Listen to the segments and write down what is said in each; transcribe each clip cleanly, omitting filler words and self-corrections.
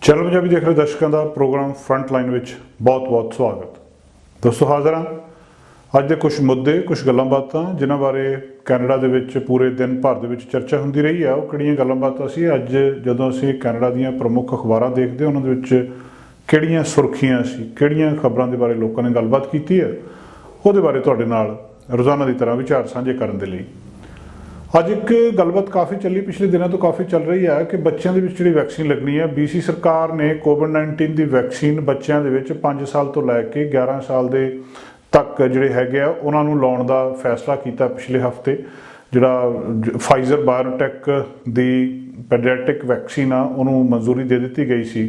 Channel Punjabi देख रहे दर्शकों का प्रोग्राम फ्रंट लाइन में बहुत बहुत स्वागत। दोस्तों हाजिर हाँ अज के कुछ मुद्दे कुछ गल्लां बातां जिन्हां बारे कैनेडा दे विच पूरे दिन भर दे विच चर्चा होंदी रही है। वो किहड़ियां गल्लां बातां सी अज जदों असीं कैनेडा दीयां प्रमुख अखबारां देखदे उन्हां दे विच किहड़ियां सुर्खियां सी किहड़ियां खबरां दे बारे लोकां ने गलबात कीती है उहदे बारे तुहाडे नाल रोज़ाना की तरह विचार साझे करन दे लई अज एक गलबात काफ़ी चली पिछले दिनों तो काफ़ी चल रही है कि बच्चों के जी वैक्सीन लगनी है। BC सरकार ने कोविड-19 की वैक्सीन बच्चों के 5 साल तो लैके 11 साल के तक जोड़े है उन्होंने लाने का फैसला किया। पिछले हफ्ते जोड़ा फाइजर बायोटेक की पेडियाट्रिक वैक्सीन आ उन्होंने मंजूरी दे दी गई सी।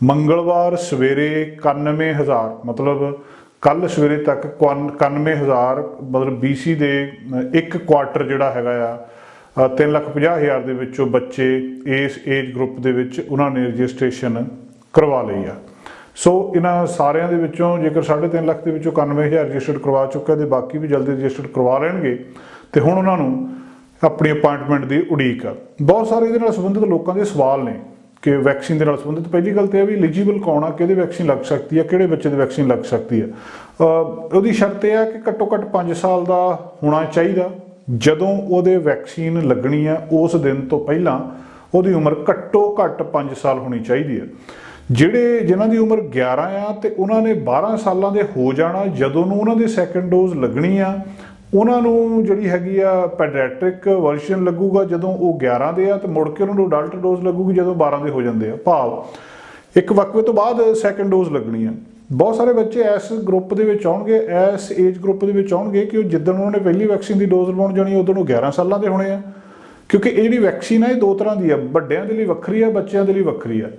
मंगलवार सवेरे 91,000 मतलब कल सवेरे तक 91,000 मतलब BC दे एक क्वार्टर जोड़ा है 3,50,000 के विचों बच्चे इस एज ग्रुप के उन्होंने रजिस्ट्रेशन करवा ली है। सो इन्होंने सारिया जेकर 3.5 लाख के 91,000 रजिस्टर्ड करवा चुका तो बाकी भी जल्दी रजिस्टर्ड करवा लेंगे तो हुण उन्होंने अपनी अपॉइंटमेंट की उड़ीक है। बहुत सारे ये संबंधित लोगों के सवाल ने कि वैक्सीन के संबंधित पहली गल तो यह भी एलिजिबल कौन आ कि वैक्सीन लग सकती है किहड़े बच्चे की वैक्सीन लग सकती है। उसकी शर्त यह है कि घट्टो घट्ट 5 साल का होना चाहिए। जदों वो वैक्सीन लगनी है उस दिन तो पहला उसकी उम्र घट्टो घट्ट 5 साल होनी चाहिए है। जिहड़े जिन्हां दी उम्र 11 आ तो उन्होंने 12 सालों के हो जाना जदों उन्होंने सैकेंड डोज लगनी आ उन्होंने जिहड़ी हैगी आ पेडियाट्रिक वर्जन लगूगा जदों वो 11 दे आ तो मुड़ के उन्होंने अडल्ट डोज लगूगी जदों 12 दे हो जाते हैं। भाव एक वक्फे तो बाद सैकेंड डोज लगनी है। बहुत सारे बच्चे इस ग्रुप के आउणगे इस एज ग्रुप के आउणगे कि जिद्दण उन्होंने पहली वैक्सीन की डोज लवाउण जानी उदों 11 सालों के होने हैं क्योंकि ये जी वैक्सीन है दो तरह की है वड्डियां दे लई वक्खरी है बच्चों के लिए वक्खरी है।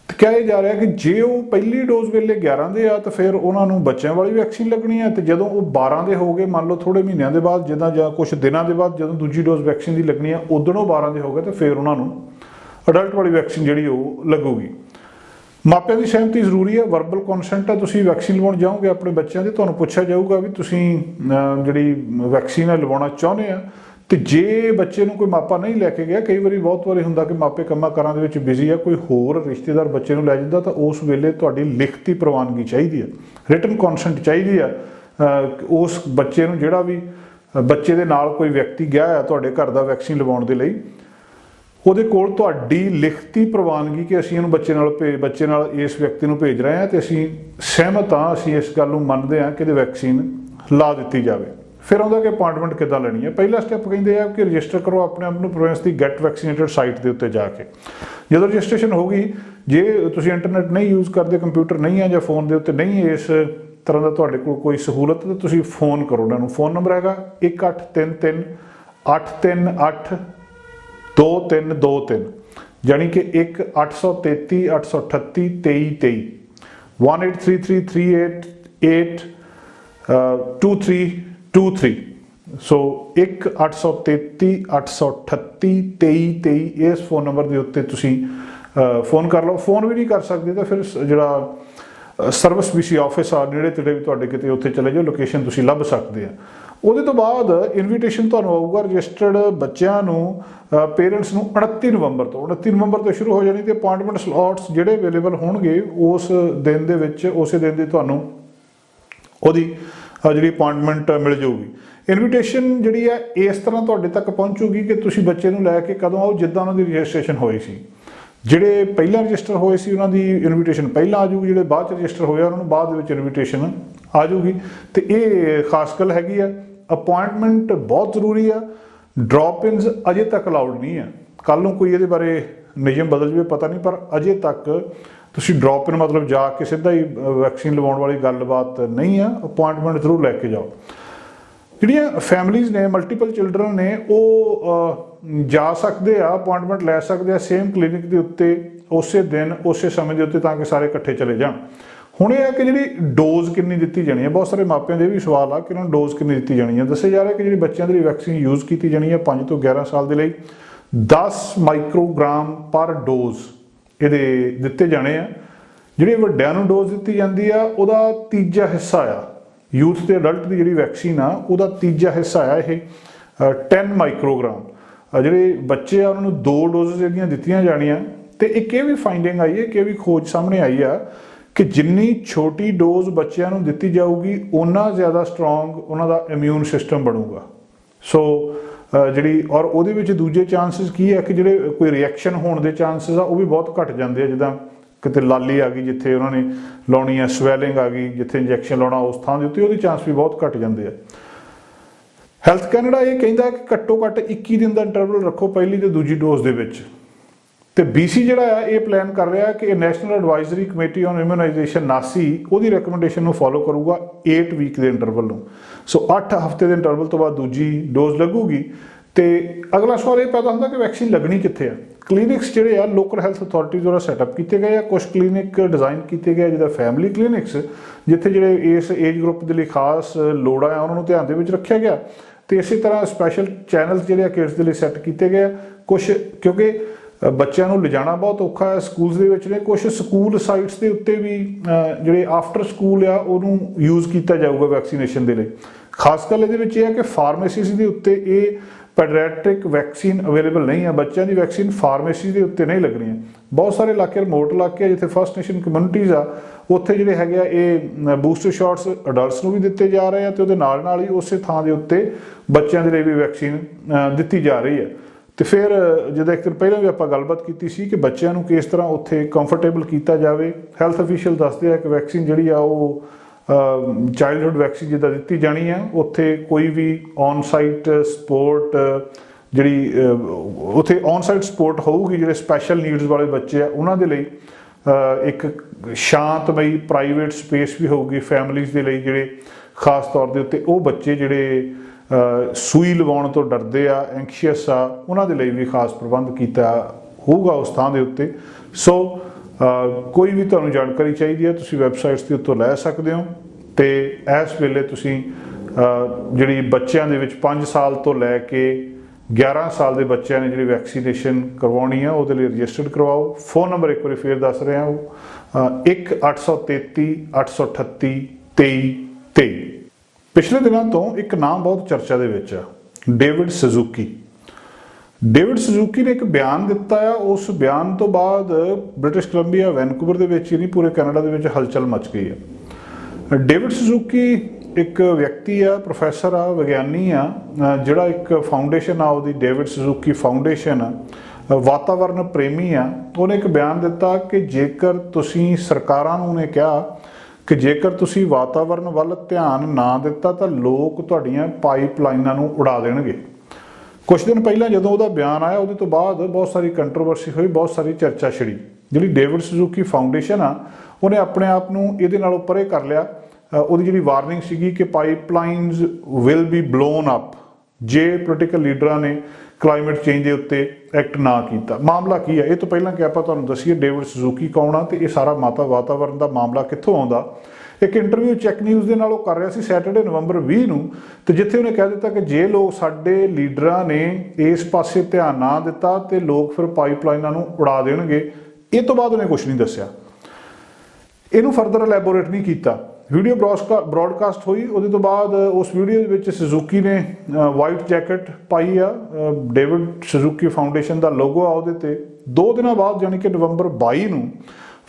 तो कहा जा रहा है कि जे वो पहली डोज वेले 11 दे आ तो फिर उन्होंने बच्चों वाली वैक्सीन लगनी है तो जदों वो 12 दे हो गए मान लो थोड़े महीनों के बाद जिदा या कुछ दिनों के बाद जो दूजी डोज वैक्सीन की लगनी है उदों 12 दे हो गए तो फिर उन्होंने अडल्ट वाली वैक्सीन जी लगूगी। मापिਆਂ की सहमति जरूरी है वर्बल कॉन्सेंट है। तुसीं वैक्सीन लवाउण जाओगे अपने बच्चों की तुहानूं पुछया जाऊगा भी तुसीं जिहड़ी वैक्सीन है लवाउणा चाहुंदे आ तो जे बच्चे कोई मापा नहीं लैके गया कई बार बहुत बारी हुंदा कि मापे कम्मां कारां दे विच बिजी है कोई होर रिश्तेदार बच्चे लै जांदा तो उस वेले तुहाडी लिखती प्रवानगी चाहिदी है रिटन कॉन्सेंट चाहिदी है उस बच्चे नूं जिहड़ा भी बच्चे दे नाल कोई व्यक्ति गया है तुहाडे घर दा वैक्सीन लवाउण दे लई ਉਹਦੇ ਕੋਲ ਤੁਹਾਡੀ ਲਿਖਤੀ ਪ੍ਰਵਾਨਗੀ ਕਿ ਅਸੀਂ ਇਹਨੂੰ ਬੱਚੇ ਨਾਲ ਇਸ ਵਿਅਕਤੀ ਨੂੰ ਭੇਜ ਰਹੇ ਹਾਂ ਤੇ ਅਸੀਂ ਸਹਿਮਤ ਹਾਂ ਅਸੀਂ ਇਸ ਗੱਲ ਨੂੰ ਮੰਨਦੇ ਹਾਂ ਕਿ ਇਹਦੀ ਵੈਕਸੀਨ ਲਾ ਦਿੱਤੀ ਜਾਵੇ। ਫਿਰ ਆਉਂਦਾ ਕਿ ਅਪਾਇੰਟਮੈਂਟ ਕਿੱਦਾਂ ਲੈਣੀ ਹੈ। ਪਹਿਲਾ ਸਟੈਪ ਕਹਿੰਦੇ ਆ ਕਿ ਰਜਿਸਟਰ ਕਰੋ ਆਪਣੇ ਆਪ ਨੂੰ ਪ੍ਰੋਵਿੰਸ ਦੀ ਗੈਟ ਵੈਕਸੀਨੇਟਡ ਸਾਈਟ ਦੇ ਉੱਤੇ ਜਾ ਕੇ। ਜਦੋਂ ਰਜਿਸਟ੍ਰੇਸ਼ਨ ਹੋ ਗਈ ਜੇ ਤੁਸੀਂ ਇੰਟਰਨੈਟ ਨਹੀਂ ਯੂਜ਼ ਕਰਦੇ ਕੰਪਿਊਟਰ ਨਹੀਂ ਹੈ ਜਾਂ ਫੋਨ ਦੇ ਉੱਤੇ ਨਹੀਂ ਇਸ ਤਰ੍ਹਾਂ ਦਾ ਤੁਹਾਡੇ ਕੋਲ ਕੋਈ ਸਹੂਲਤ ਤਾਂ ਤੁਸੀਂ ਫੋਨ ਕਰੋ ਉਹਨਾਂ ਨੂੰ। ਫੋਨ ਨੰਬਰ ਹੈਗਾ 1833 838 2323 यानी कि 1-833 838 2323 1833 2323 सो 1-833 838 2323 इस फोन नंबर के उत्ते तुसीं फोन कर लो। फोन भी नहीं कर सकते तो फिर जिहड़ा सर्विस BC ऑफिस आ नेड़े तेड़े भी तुहाडे किते उत्थे चले जाओ लोकेशन तुसीं लभ सकते हैं। ਉਹਦੇ ਤੋਂ ਬਾਅਦ ਇਨਵੀਟੇਸ਼ਨ ਤੁਹਾਨੂੰ ਆਊਗਾ ਰਜਿਸਟਰਡ ਬੱਚਿਆਂ ਨੂੰ ਪੇਰੈਂਟਸ ਨੂੰ 29 ਨਵੰਬਰ ਤੋਂ ਸ਼ੁਰੂ ਹੋ ਜਾਣੀ ਤੇ ਅਪਾਇੰਟਮੈਂਟ ਸਲੋਟਸ ਜਿਹੜੇ ਅਵੇਲੇਬਲ ਹੋਣਗੇ ਉਸ ਦਿਨ ਦੇ ਵਿੱਚ ਉਸੇ ਦਿਨ ਦੀ ਤੁਹਾਨੂੰ ਉਹਦੀ ਜਿਹੜੀ ਅਪਾਇੰਟਮੈਂਟ ਮਿਲ ਜਾਊਗੀ। ਇਨਵੀਟੇਸ਼ਨ ਜਿਹੜੀ ਹੈ ਇਸ ਤਰ੍ਹਾਂ ਤੁਹਾਡੇ ਤੱਕ ਪਹੁੰਚੂਗੀ ਕਿ ਤੁਸੀਂ ਬੱਚੇ ਨੂੰ ਲੈ ਕੇ ਕਦੋਂ ਆਓ ਜਿੱਦਾਂ ਉਹਨਾਂ ਦੀ ਰਜਿਸਟ੍ਰੇਸ਼ਨ ਹੋਈ ਸੀ। ਜਿਹੜੇ ਪਹਿਲਾਂ ਰਜਿਸਟਰ ਹੋਏ ਸੀ ਉਹਨਾਂ ਦੀ ਇਨਵੀਟੇਸ਼ਨ ਪਹਿਲਾਂ ਆ ਜਾਊਗੀ ਜਿਹੜੇ ਬਾਅਦ 'ਚ ਰਜਿਸਟਰ ਹੋਇਆ ਉਹਨਾਂ ਨੂੰ ਬਾਅਦ ਦੇ ਵਿੱਚ ਇਨਵੀਟੇਸ਼ਨ ਆ ਜਾਊਗੀ। ਤੇ ਇਹ ਖਾਸ ਗੱਲ ਹੈਗੀ ਆ अपॉइंटमेंट बहुत जरूरी है। ड्रॉप इन्स अजे तक अलाउड नहीं है। कल नूं कोई ये बारे नियम बदल जाए पता नहीं पर अजे तक तुसीं ड्रॉप इन मतलब जाके सीधा ही वैक्सीन लवाउण वाली गलबात नहीं है। अपॉइंटमेंट जरूर लैके जाओ। जिहड़ियां फैमिलीज़ ने मल्टीपल चिल्ड्रन ने वो जा सकते हैं अपॉइंटमेंट लै सकते हैं सेम क्लीनिक के उत्ते उस दिन उस समय के उत्ते ताकि सारे इकट्ठे चले जाण। ਹੁਣ ਇਹ ਹੈ ਕਿ ਜਿਹੜੀ ਡੋਜ਼ ਕਿੰਨੀ ਦਿੱਤੀ ਜਾਣੀ ਹੈ ਬਹੁਤ ਸਾਰੇ ਮਾਪਿਆਂ ਦੇ ਵੀ ਸਵਾਲ ਆ ਕਿ ਉਹਨਾਂ ਨੂੰ ਡੋਜ਼ ਕਿੰਨੀ ਦਿੱਤੀ ਜਾਣੀ ਹੈ। ਦੱਸਿਆ ਜਾ ਰਿਹਾ ਕਿ ਜਿਹੜੀ ਬੱਚਿਆਂ ਦੀ ਵੈਕਸੀਨ ਯੂਜ਼ ਕੀਤੀ ਜਾਣੀ ਹੈ 5 ਤੋਂ 11 ਸਾਲ ਦੇ ਲਈ 10 ਮਾਈਕਰੋਗ੍ਰਾਮ ਪਰ ਡੋਜ਼ ਇਹਦੇ ਦਿੱਤੇ ਜਾਣੇ ਆ। ਜਿਹੜੀ ਵੱਡਿਆਂ ਨੂੰ ਡੋਜ਼ ਦਿੱਤੀ ਜਾਂਦੀ ਆ ਉਹਦਾ ਤੀਜਾ ਹਿੱਸਾ ਆ ਯੂਥ ਤੇ ਅਡਲਟ ਦੀ ਜਿਹੜੀ ਵੈਕਸੀਨ ਆ ਉਹਦਾ ਤੀਜਾ ਹਿੱਸਾ ਆ ਇਹ 10 ਮਾਈਕਰੋਗ੍ਰਾਮ। ਜਿਹੜੇ ਬੱਚੇ ਆ ਉਹਨਾਂ ਨੂੰ 2 ਡੋਜ਼ ਜਿਹੜੀਆਂ ਦਿੱਤੀਆਂ ਜਾਣੀਆਂ तो एक ये भी फाइंडिंग आई है कि भी खोज सामने आई है कि जिन्नी छोटी डोज बच्चों को दी जाऊगी उन्ना ज़्यादा स्ट्रोंग उन्होंने इम्यून सिस्टम बनूगा। सो जी और वो दूजे चांसिस की है कि जोड़े कोई रिएक्शन होने के चांसिस आ भी बहुत घट जाते हैं, जिदा कितने लाली आ गई जिथे उन्होंने लानी है, स्वैलिंग आ गई जिथे इंजैक्शन लाना उस थां के उत्ते चांस भी बहुत घट जाते हैं। हैल्थ कैनेडा ये कहता है कि घट्टो घट्ट 21 दिन का इंटरवल रखो पहली तो दूजी डोज के विच। तो BC जोड़ा है ये प्लान कर रहा है कि national advisory committee on immunization NACI वो रिकमेंडेशन को फॉलो करूगा 8 वीक के इंटरवल में। सो 8 हफ्ते के इंटरवल तो बाद दूजी डोज लगूगी। तो अगला सवाल ये पैदा होता कि वैक्सीन लगनी कित्थे है। क्लीनिक्स जोड़े आ लोकल हैल्थ अथॉरिटीज़ द्वारा सैटअप किए गए हैं, कुछ क्लीनिक डिज़ाइन किए गए जिदा फैमिली क्लीनिक्स जिथे जोड़े इस एज ग्रुप के लिए खास लोड़ा है उन्होंने ध्यान में रखा गया। तो इस तरह स्पैशल चैनल्स जोड़े किड्स के लिए सैट किए गए कुछ, क्योंकि बच्चों को ले जाना बहुत औखा है स्कूल्स दे विच ने। कुछ स्कूल साइट्स के उत्ते भी जोड़े आफ्टर स्कूल आ उन्होंने यूज़ किया जाऊगा वैक्सीनेशन के लिए। खास गल ये है कि फार्मेसीज़ के उत्ते ये पैडियाट्रिक वैक्सीन अवेलेबल नहीं है, बच्चों की वैक्सीन फार्मेसी के उत्ते नहीं लगनी है। बहुत सारे इलाके रिमोट इलाके जिथे फर्स्ट नेशन कम्यूनिटीज़ आ उत्थे जिहड़े हैगे ये बूस्टर शॉट्स अडल्ट्स को भी दिते जा रहे हैं, तो उहदे नाल नाल ही उस थां दे उत्ते बच्चों के लिए भी वैक्सीन दी जा रही है। तो फिर जो एक दिन पहले भी आप गलबात की सी कि बच्चों को किस तरह उत्थे कंफर्टेबल किया जाए। हैल्थ ऑफिशियल दसते हैं कि वैक्सीन जी चाइल्डहुड वैक्सीन जिदा दी जानी है, उत्थे कोई भी ऑन साइट सपोर्ट जी उत्थे ऑन साइट सपोर्ट होगी जो स्पैशल नीड्स वाले बच्चे हैं उन्होंने लिए एक शांतमई प्राइवेट स्पेस भी होगी फैमिलीज़ के लिए जोड़े खास तौर के उत्ते वो बच्चे जोड़े सूई लवाउण तो डरते आ एंक्शियस आ उन्होंने लिए भी खास प्रबंध किया होगा उस थां के उत्ते। सो कोई भी तुहानूं जानकारी चाहिए है तुसीं वैबसाइट्स के उत्तों लै सकते हो। तो इस वेले तुसीं जिहड़ी बच्चों के विच 5 साल तो लैके 11 साल के बच्चों ने जी वैक्सीनेशन करवानी है वो रजिस्टर्ड करवाओ। फोन नंबर एक बार फिर दस रहा हूँ 1-833 838 2323। पिछले दिनों तो एक नाम बहुत चर्चा के विच है, डेविड सुजुकी। डेविड सुजुकी ने एक बयान दिता है, उस बयान तो बाद ब्रिटिश कोलंबिया वैनकूवर के विच ही नहीं पूरे कैनेडा के विच हलचल मच गई है। डेविड सुजुकी एक व्यक्ति है, प्रोफैसर आ, विज्ञानी आ, जिहड़ा एक फाउंडेशन आ उहदी डेविड सुजुकी फाउंडेशन वातावरण प्रेमी आ, उन्हें एक बयान दिता कि जेकर तुसीं सरकारां नूं ने कहा कि जेकर तुसीं वातावरण वल ध्यान ना दिता तो लोग तुहाडीआं पाइपलाइनां नूं उड़ा देणगे। कुछ दिन पहले जो वह बयान आया वो तो बाद बहुत सारी कंट्रोवर्सी हुई, बहुत सारी चर्चा छिड़ी। जी डेविड सुजुकी फाउंडेशन आ उन्हें अपने आप को ये परे कर लिया। वो जी वार्निंग सी कि pipelines will be blown up जे पोलिटिकल लीडर ने क्लाइमेट चेंज के उत्ते एक्ट ना किया। मामला की है ये तो पहला कि आप दसीए डेविड सुजुकी कौन आ, तो ये सारा वातावरण का मामला कित्थों आउंदा। एक इंटरव्यू चैक न्यूज़ के नाल कर रहा सी सैटरडे नवंबर 20 नूं, तो जिथे उन्हें कह दिता कि जे लोग साडे लीडरां ने इस पासे ध्यान ना दिता तो लोग फिर पाइपलाइनां नूं उड़ा देणगे। इस तो बाद उन्हें कुछ नहीं दस्सिया, इनू फरदर एलैबोरेट नहीं किया। वीडियो ब्रॉडकास्ट हुई, उस तो बाद उस वीडियो सुजुकी ने वाइट जैकेट पाई आ, डेविड सुजुकी फाउंडेशन का लोगो आ उहदे ते। 2 दिन बाद यानी कि नवंबर 22 नूं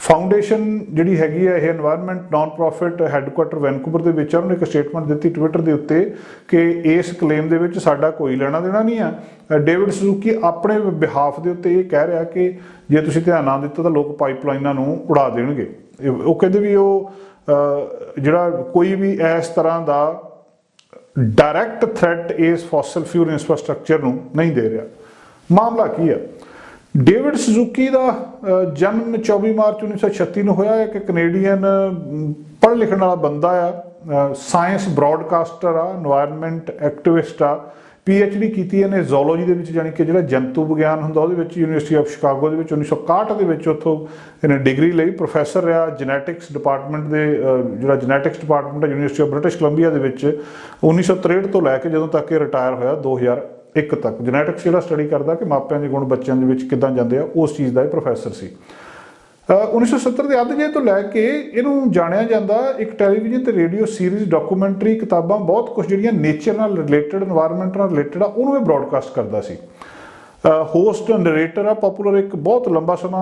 फाउंडेशन जी हैगी है environment non profit headquarter Vancouver के विच उन्होंने एक स्टेटमेंट दी ट्विटर के उत्ते कि इस क्लेम के विच साडा कोई लेना देना नहीं है। डेविड सुजुकी अपने बिहाफ के उत्ते ये कह रहा कि जे तुसीं ध्यान ना दिता तो लोग पाइपलाइनां नूं उड़ा देणगे। वो कहते भी वो जिहड़ा कोई भी इस तरह का डायरैक्ट थ्रैट इस फॉसल फ्यूल इंफ्रास्ट्रक्चर नूं नहीं दे रहा। मामला की है, डेविड सुजुकी का जन्म 24 मार्च 1936 में होया। एक कनेडियन पढ़ लिखने वाला बंदा आ, साइंस ब्रॉडकास्टर आ, एनवायरनमेंट एक्टिविस्ट आ, PhD की इन्हें जोलॉजी के जानी कि जो जंतु विज्ञान होंदा यूनीवर्सिटी ऑफ शिकागो के 1961 के उत्थों इन्हें डिग्री ली। प्रोफैसर रहा जनैटिक्स डिपार्टमेंट के जो genetics department university of British Columbia के 1963 तो लैके जो तक रिटायर होया 2001 तक। जनैटिक्स जो स्टडी करता कि मापिਆਂ के गुण बच्चों के किदां जाते हैं उस चीज़ का प्रोफैसर सी। 1970 के अध जे तो लैके इनू जानिया जाता एक टैलीविजन तो रेडियो सीरीज़ डॉक्यूमेंट्री किताबां बहुत कुछ जिहड़ियां नेचर नाल रिलेटेड एनवायरनमेंट नाल रिलेटेड आ उहनूं ब्रॉडकास्ट करता सी। ਹੋਸਟ ਨਰੇਟਰ ਆ, ਪॉपुलर एक बहुत लंबा समा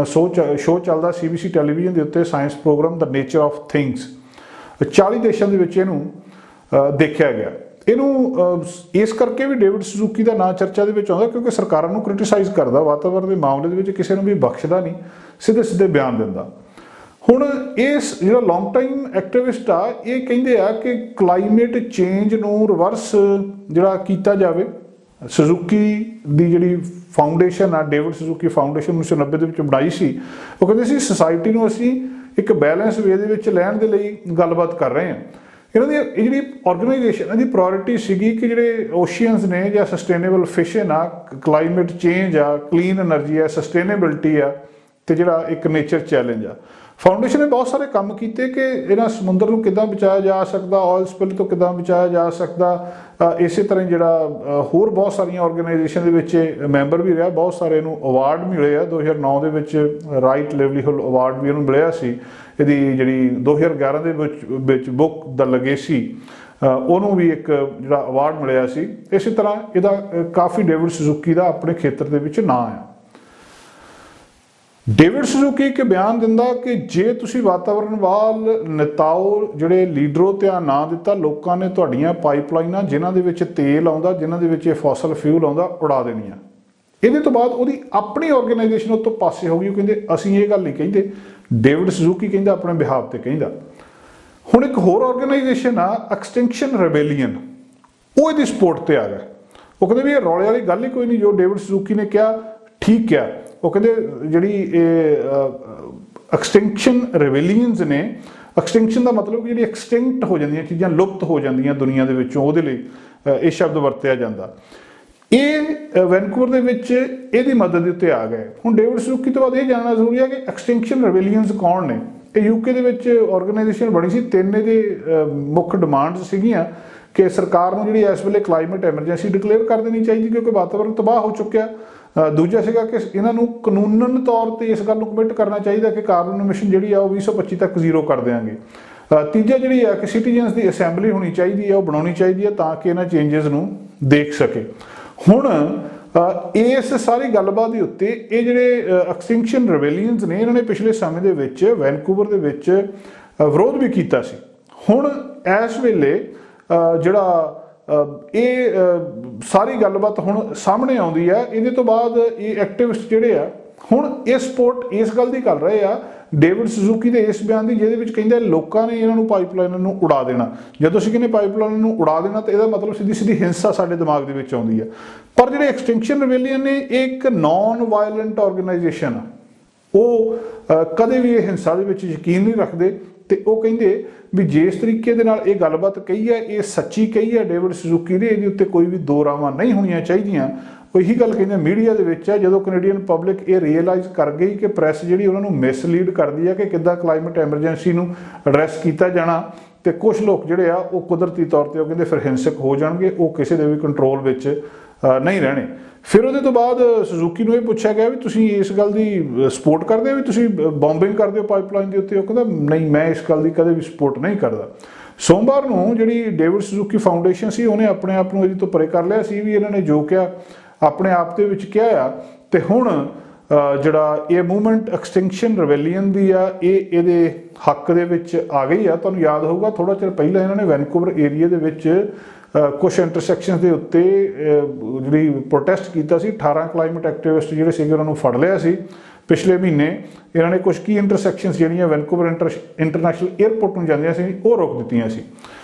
शो चलदा CBC ਟੈਲੀਵਿਜ਼ਨ ਦੇ ਉੱਤੇ science programme the nature of things. 40 ਦੇਸ਼ਾਂ ਦੇ ਵਿੱਚ ਇਹਨੂੰ ਦੇਖਿਆ ਗਿਆ। ਇਹਨੂੰ ਇਸ ਕਰਕੇ ਵੀ ਡੇਵਿਡ ਸੁਜ਼ੂਕੀ ਦਾ ਨਾਂ ਚਰਚਾ ਦੇ ਵਿੱਚ ਆਉਂਦਾ ਕਿਉਂਕਿ ਸਰਕਾਰਾਂ ਨੂੰ ਕ੍ਰਿਟਿਸਾਈਜ਼ ਕਰਦਾ, ਵਾਤਾਵਰਣ ਦੇ ਮਾਮਲੇ ਦੇ ਵਿੱਚ ਕਿਸੇ ਨੂੰ ਵੀ ਬਖਸ਼ਦਾ ਨਹੀਂ, ਸਿੱਧੇ ਸਿੱਧੇ ਬਿਆਨ ਦਿੰਦਾ। ਹੁਣ ਇਸ ਜਿਹੜਾ ਲੌਂਗ ਟਾਈਮ ਐਕਟਿਵਿਸਟ ਆ, ਇਹ ਕਹਿੰਦੇ ਆ ਕਿ ਕਲਾਈਮੇਟ ਚੇਂਜ ਨੂੰ ਰਿਵਰਸ ਜਿਹੜਾ ਕੀਤਾ ਜਾਵੇ। ਸੁਜ਼ੂਕੀ ਦੀ ਜਿਹੜੀ ਫਾਊਂਡੇਸ਼ਨ ਆ, ਡੇਵਿਡ ਸੁਜ਼ੂਕੀ ਫਾਊਂਡੇਸ਼ਨ 1990 ਦੇ ਵਿੱਚ ਬਣਾਈ ਸੀ, ਉਹ ਕਹਿੰਦੇ ਸੀ ਸੋਸਾਇਟੀ ਨੂੰ ਅਸੀਂ ਇੱਕ ਬੈਲੈਂਸ ਵੇ ਦੇ ਵਿੱਚ ਲੈਣ ਦੇ ਲਈ ਗੱਲਬਾਤ ਕਰ ਰਹੇ ਹਾਂ। ਇਹਨਾਂ ਦੀ ਇਹ ਜਿਹੜੀ ਆਰਗੇਨਾਈਜੇਸ਼ਨ ਦੀ ਪ੍ਰਾਇੋਰਟੀ ਸੀਗੀ ਕਿ ਜਿਹੜੇ ਓਸ਼ੀਅਨਸ ਨੇ ਜਾਂ ਸਸਟੇਨੇਬਲ ਫਿਸ਼ਿੰਗ ਆ, ਕਲਾਈਮੇਟ ਚੇਂਜ ਆ, ਕਲੀਨ એનર્ਜੀ ਆ, ਸਸਟੇਨੇਬਿਲਟੀ ਆ, ਤੇ ਜਿਹੜਾ ਇੱਕ ਨੇਚਰ ਚੈਲੰਜ ਆ। ਫਾਊਂਡੇਸ਼ਨ ਨੇ ਬਹੁਤ ਸਾਰੇ ਕੰਮ ਕੀਤੇ ਕਿ ਇਹਨਾਂ ਸਮੁੰਦਰ ਨੂੰ ਕਿੱਦਾਂ ਬਚਾਇਆ ਜਾ ਸਕਦਾ, ਆਇਲ ਸਪਿਲ ਤੋਂ ਕਿੱਦਾਂ ਬਚਾਇਆ ਜਾ ਸਕਦਾ। ਇਸੇ ਤਰ੍ਹਾਂ ਜਿਹੜਾ ਹੋਰ ਬਹੁਤ ਸਾਰੀਆਂ ਆਰਗੇਨਾਈਜੇਸ਼ਨ ਦੇ ਵਿੱਚ ਮੈਂਬਰ ਵੀ ਰਿਹਾ, ਬਹੁਤ ਸਾਰੇ ਇਹਨੂੰ ਅਵਾਰਡ ਮਿਲੇ ਆ। 2009 ਦੇ ਵਿੱਚ ਰਾਈਟ ਲਿਵਲੀਹੁੱਡ ਅਵਾਰਡ ਵੀ ਇਹਨੂੰ ਮਿਲਿਆ ਸੀ। ਇਹਦੀ ਜਿਹੜੀ 2011 ਦੇ ਵਿੱਚ ਬੁੱਕ ਦ ਲੈਗੇਸੀ ਉਹਨੂੰ ਵੀ ਇੱਕ ਜਿਹੜਾ ਅਵਾਰਡ ਮਿਲਿਆ ਸੀ। ਇਸੇ ਤਰ੍ਹਾਂ ਇਹਦਾ ਕਾਫੀ ਡੇਵਿਡ ਸੁਜ਼ੂਕੀ ਦਾ ਆਪਣੇ ਖੇਤਰ ਦੇ ਵਿੱਚ ਨਾਂ ਆ। ਡੇਵਿਡ ਸੁਜ਼ੂਕੀ ਇੱਕ ਬਿਆਨ ਦਿੰਦਾ ਕਿ ਜੇ ਤੁਸੀਂ ਵਾਤਾਵਰਣ ਵੱਲ ਨੇਤਾਓ ਜਿਹੜੇ ਲੀਡਰੋ ਧਿਆਨ ਨਾ ਦਿੱਤਾ, ਲੋਕਾਂ ਨੇ ਤੁਹਾਡੀਆਂ ਪਾਈਪਲਾਈਨਾਂ ਜਿਨ੍ਹਾਂ ਦੇ ਵਿੱਚ ਤੇਲ ਆਉਂਦਾ, ਜਿਨ੍ਹਾਂ ਦੇ ਵਿੱਚ ਇਹ ਫੋਸਲ ਫਿਊਲ ਆਉਂਦਾ, ਉਡਾ ਦੇਣੀਆਂ। ਇਹਦੇ ਤੋਂ ਬਾਅਦ ਉਹਦੀ ਆਪਣੀ ਆਰਗੇਨਾਈਜੇਸ਼ਨ ਉਹ ਤੋਂ ਪਾਸੇ ਹੋ ਗਈ। ਉਹ ਕਹਿੰਦੇ ਅਸੀਂ ਇਹ ਗੱਲ ਨਹੀਂ ਕਹਿੰਦੇ, ਡੇਵਿਡ ਸੁਜ਼ੂਕੀ ਕਹਿੰਦਾ ਆਪਣੇ ਬਿਹਾਫ ਤੇ ਕਹਿੰਦਾ। ਹੁਣ ਇੱਕ ਹੋਰ ਆਰਗੇਨਾਈਜੇਸ਼ਨ ਆ ਐਕਸਟਿੰਕਸ਼ਨ ਰਿਬੇਲੀਅਨ, ਉਹ ਇਹਦੀ ਸਪੋਰਟ ਤੇ ਆ ਗਿਆ। ਉਹ ਕਹਿੰਦੇ ਵੀ ਇਹ ਰੌਲੇ ਵਾਲੀ ਗੱਲ ਹੀ ਕੋਈ ਨਹੀਂ, ਜੋ ਡੇਵਿਡ ਸੁਜ਼ੂਕੀ ਨੇ ਕਿਹਾ ਠੀਕ ਕਿਹਾ। ਉਹ ਕਹਿੰਦੇ ਜਿਹੜੀ ਇਹ ਐਕਸਟਿੰਕਸ਼ਨ ਰਿਬੇਲੀਅਨਸ ਨੇ, ਐਕਸਟਿੰਕਸ਼ਨ ਦਾ ਮਤਲਬ ਕਿ ਜਿਹੜੀ ਐਕਸਟਿੰਕਟ ਹੋ ਜਾਂਦੀਆਂ ਚੀਜ਼ਾਂ, ਲੁਪਤ ਹੋ ਜਾਂਦੀਆਂ ਦੁਨੀਆ ਦੇ ਵਿੱਚੋਂ, ਉਹਦੇ ਲਈ ਇਹ ਸ਼ਬਦ ਵਰਤਿਆ ਜਾਂਦਾ। ਇਹ ਵੈਨਕੂਵਰ ਦੇ ਵਿੱਚ ਇਹਦੀ ਮਦਦ ਦੇ ਉੱਤੇ ਆ ਗਏ। ਹੁਣ ਡੇਵਿਡ ਸੁਜ਼ੂਕੀ ਤੋਂ ਬਾਅਦ ਇਹ ਜਾਣਨਾ ਜ਼ਰੂਰੀ ਹੈ ਕਿ ਐਕਸਟਿੰਕਸ਼ਨ ਰਿਬੇਲੀਅਨਸ ਕੌਣ ਨੇ। ਇਹ ਯੂਕੇ ਦੇ ਵਿੱਚ ਆਰਗੇਨਾਈਜੇਸ਼ਨ ਬਣੀ ਸੀ। 3 ਇਹਦੇ ਮੁੱਖ ਡਿਮਾਂਡਸ ਸੀਗੀਆਂ ਕਿ ਸਰਕਾਰ ਨੂੰ ਜਿਹੜੀ ਇਸ ਵੇਲੇ ਕਲਾਈਮੇਟ ਐਮਰਜੈਂਸੀ ਡਿਕਲੇਅਰ ਕਰ ਦੇਣੀ ਚਾਹੀਦੀ ਕਿਉਂਕਿ ਵਾਤਾਵਰਨ ਤਬਾਹ ਹੋ ਚੁੱਕਿਆ। ਦੂਜਾ ਸੀਗਾ ਕਿ ਇਹਨਾਂ ਨੂੰ ਕਾਨੂੰਨਨ ਤੌਰ ਤੇ ਇਸ ਗੱਲ ਨੂੰ ਕਮਿਟ ਕਰਨਾ ਚਾਹੀਦਾ ਕਿ ਕਾਰਬਨ ਐਮਿਸ਼ਨ ਜਿਹੜੀ ਆ ਉਹ 2025 ਤੱਕ ਜ਼ੀਰੋ ਕਰ ਦਿਆਂਗੇ। ਤੀਜਾ ਜਿਹੜੀ ਆ ਕਿ ਸਿਟੀਜ਼ਨਸ ਦੀ ਅਸੈਂਬਲੀ ਹੋਣੀ ਚਾਹੀਦੀ ਹੈ, ਉਹ ਬਣਾਉਣੀ ਚਾਹੀਦੀ ਹੈ ਤਾਂ ਕਿ ਇਹਨਾਂ ਚੇਂਜਸ ਨੂੰ ਦੇਖ ਸਕੇ। ਹੁਣ ਇਸ ਸਾਰੀ ਗੱਲਬਾਤ ਦੇ ਉੱਤੇ ਇਹ ਜਿਹੜੇ ਐਕਸਟਿੰਕਸ਼ਨ ਰਿਬੇਲੀਅਨਸ ਨੇ, ਇਹਨਾਂ ਨੇ ਪਿਛਲੇ ਸਮੇਂ ਦੇ ਵਿੱਚ ਵੈਨਕੂਵਰ ਦੇ ਵਿੱਚ ਵਿਰੋਧ ਵੀ ਕੀਤਾ ਸੀ। ਹੁਣ ਇਸ ਵੇਲੇ ਜਿਹੜਾ ਇਹ ਸਾਰੀ ਗੱਲਬਾਤ ਹੁਣ ਸਾਹਮਣੇ ਆਉਂਦੀ ਹੈ। ਇਹਦੇ ਤੋਂ ਬਾਅਦ ਇਹ ਐਕਟਿਵਿਸਟ ਜਿਹੜੇ ਆ ਹੁਣ ਇਹ ਸਪੋਰਟ ਇਸ ਗੱਲ ਦੀ ਕਰ ਰਹੇ ਆ ਡੇਵਿਡ ਸੁਜ਼ੂਕੀ ਦੇ ਇਸ ਬਿਆਨ ਦੀ, ਜਿਹਦੇ ਵਿੱਚ ਕਹਿੰਦੇ ਲੋਕਾਂ ਨੇ ਇਹਨਾਂ ਨੂੰ ਪਾਈਪਲਾਈਨਾਂ ਨੂੰ ਉਡਾ ਦੇਣਾ। ਜਦੋਂ ਅਸੀਂ ਕਹਿੰਦੇ ਪਾਈਪਲਾਈਨਾਂ ਨੂੰ ਉਡਾ ਦੇਣਾ ਤਾਂ ਇਹਦਾ ਮਤਲਬ ਸਿੱਧੀ ਸਿੱਧੀ ਹਿੰਸਾ ਸਾਡੇ ਦਿਮਾਗ ਦੇ ਵਿੱਚ ਆਉਂਦੀ ਹੈ। ਪਰ ਜਿਹੜੇ ਐਕਸਟਿੰਕਸ਼ਨ ਰਿਬੇਲੀਅਨ ਨੇ, ਇਹ ਇੱਕ ਨਾਨ ਵਾਇਲੈਂਟ ਆਰਗੇਨਾਈਜੇਸ਼ਨ ਆ, ਉਹ ਕਦੇ ਵੀ ਇਹ ਹਿੰਸਾ ਦੇ ਵਿੱਚ ਯਕੀਨ ਨਹੀਂ ਰੱਖਦੇ। ਤੇ ਉਹ ਕਹਿੰਦੇ ਵੀ ਜਿਸ ਤਰੀਕੇ ਦੇ ਨਾਲ ਇਹ ਗੱਲਬਾਤ ਕਹੀ ਹੈ, ਇਹ ਸੱਚੀ ਕਹੀ ਹੈ ਡੇਵਿਡ ਸੁਜ਼ੂਕੀ ਨੇ, ਇਹਦੇ ਉੱਤੇ ਕੋਈ ਵੀ ਦੋ ਰਾਵਾਂ ਨਹੀਂ ਹੋਣੀਆਂ ਚਾਹੀਦੀਆਂ। ਉਹ ਇਹੀ ਗੱਲ ਕਹਿੰਦੇ ਮੀਡੀਆ ਦੇ ਵਿੱਚ ਹੈ। ਜਦੋਂ ਕੈਨੇਡੀਅਨ ਪਬਲਿਕ ਇਹ ਰੀਅਲਾਈਜ਼ ਕਰ ਗਈ ਕਿ ਪ੍ਰੈਸ ਜਿਹੜੀ ਉਹਨਾਂ ਨੂੰ ਮਿਸਲੀਡ ਕਰਦੀ ਹੈ ਕਿ ਕਿੱਦਾਂ ਕਲਾਈਮੇਟ ਐਮਰਜੈਂਸੀ ਨੂੰ ਐਡਰੈਸ ਕੀਤਾ ਜਾਣਾ, ਤੇ ਕੁਝ ਲੋਕ ਜਿਹੜੇ ਆ ਉਹ ਕੁਦਰਤੀ ਤੌਰ ਤੇ ਉਹ ਕਹਿੰਦੇ ਫਿਰ ਹਿੰਸਕ ਹੋ ਜਾਣਗੇ, ਉਹ ਕਿਸੇ ਦੇ ਵੀ ਕੰਟਰੋਲ ਵਿੱਚ ਨਹੀਂ ਰਹਿਣੇ। ਫਿਰ ਉਹਦੇ ਤੋਂ ਬਾਅਦ ਸੁਜ਼ੂਕੀ ਨੂੰ ਇਹ ਪੁੱਛਿਆ ਗਿਆ ਵੀ ਤੁਸੀਂ ਇਸ ਗੱਲ ਦੀ ਸਪੋਰਟ ਕਰਦੇ ਹੋ ਵੀ ਤੁਸੀਂ ਬੰਬਿੰਗ ਕਰਦੇ ਹੋ ਪਾਈਪਲਾਈਨ ਦੇ ਉੱਤੇ। ਉਹ ਕਹਿੰਦਾ ਨਹੀਂ, ਮੈਂ ਇਸ ਗੱਲ ਦੀ ਕਦੇ ਵੀ ਸਪੋਰਟ ਨਹੀਂ ਕਰਦਾ। ਸੋਮਵਾਰ ਨੂੰ ਜਿਹੜੀ ਡੇਵਿਡ ਸੁਜ਼ੂਕੀ ਫਾਊਂਡੇਸ਼ਨ ਸੀ, ਉਹਨੇ ਆਪਣੇ ਆਪ ਨੂੰ ਇਹਦੇ ਤੋਂ ਪਰੇ ਕਰ ਲਿਆ ਸੀ ਵੀ ਇਹਨਾਂ ਨੇ ਜੋ ਕਿਹਾ ਆਪਣੇ ਆਪ ਦੇ ਵਿੱਚ ਕਿਹਾ ਆ। ਤੇ ਹੁਣ ਜਿਹੜਾ ਇਹ ਮੂਵਮੈਂਟ ਐਕਸਟਿੰਕਸ਼ਨ ਰਿਬੇਲੀਅਨ ਦੀ ਆ, ਇਹ ਇਹਦੇ ਹੱਕ ਦੇ ਵਿੱਚ ਆ ਗਈ ਆ। ਤੁਹਾਨੂੰ ਯਾਦ ਹੋਊਗਾ ਥੋੜਾ ਚਿਰ ਪਹਿਲਾਂ ਇਹਨਾਂ ਨੇ ਵੈਨਕੂਵਰ ਏਰੀਆ ਦੇ ਵਿੱਚ ਕੁਛ ਇੰਟਰਸੈਕਸ਼ਨ ਦੇ ਉੱਤੇ ਜਿਹੜੀ ਪ੍ਰੋਟੈਸਟ ਕੀਤਾ ਸੀ। 18 ਕਲਾਈਮੇਟ ਐਕਟਿਵਿਸਟ ਜਿਹੜੇ ਸੀਗੇ ਉਹਨਾਂ ਨੂੰ ਫੜ ਲਿਆ ਸੀ ਪਿਛਲੇ ਮਹੀਨੇ। ਇਹਨਾਂ ਨੇ ਕੁਛ ਕੀ ਇੰਟਰਸੈਕਸ਼ਨਸ ਜਿਹੜੀਆਂ ਵੈਨਕੂਵਰ ਇੰਟਰਨੈਸ਼ਨਲ ਏਅਰਪੋਰਟ ਨੂੰ ਜਾਂਦੀਆਂ ਸੀ, ਉਹ ਰੋਕ ਦਿੱਤੀਆਂ ਸੀ।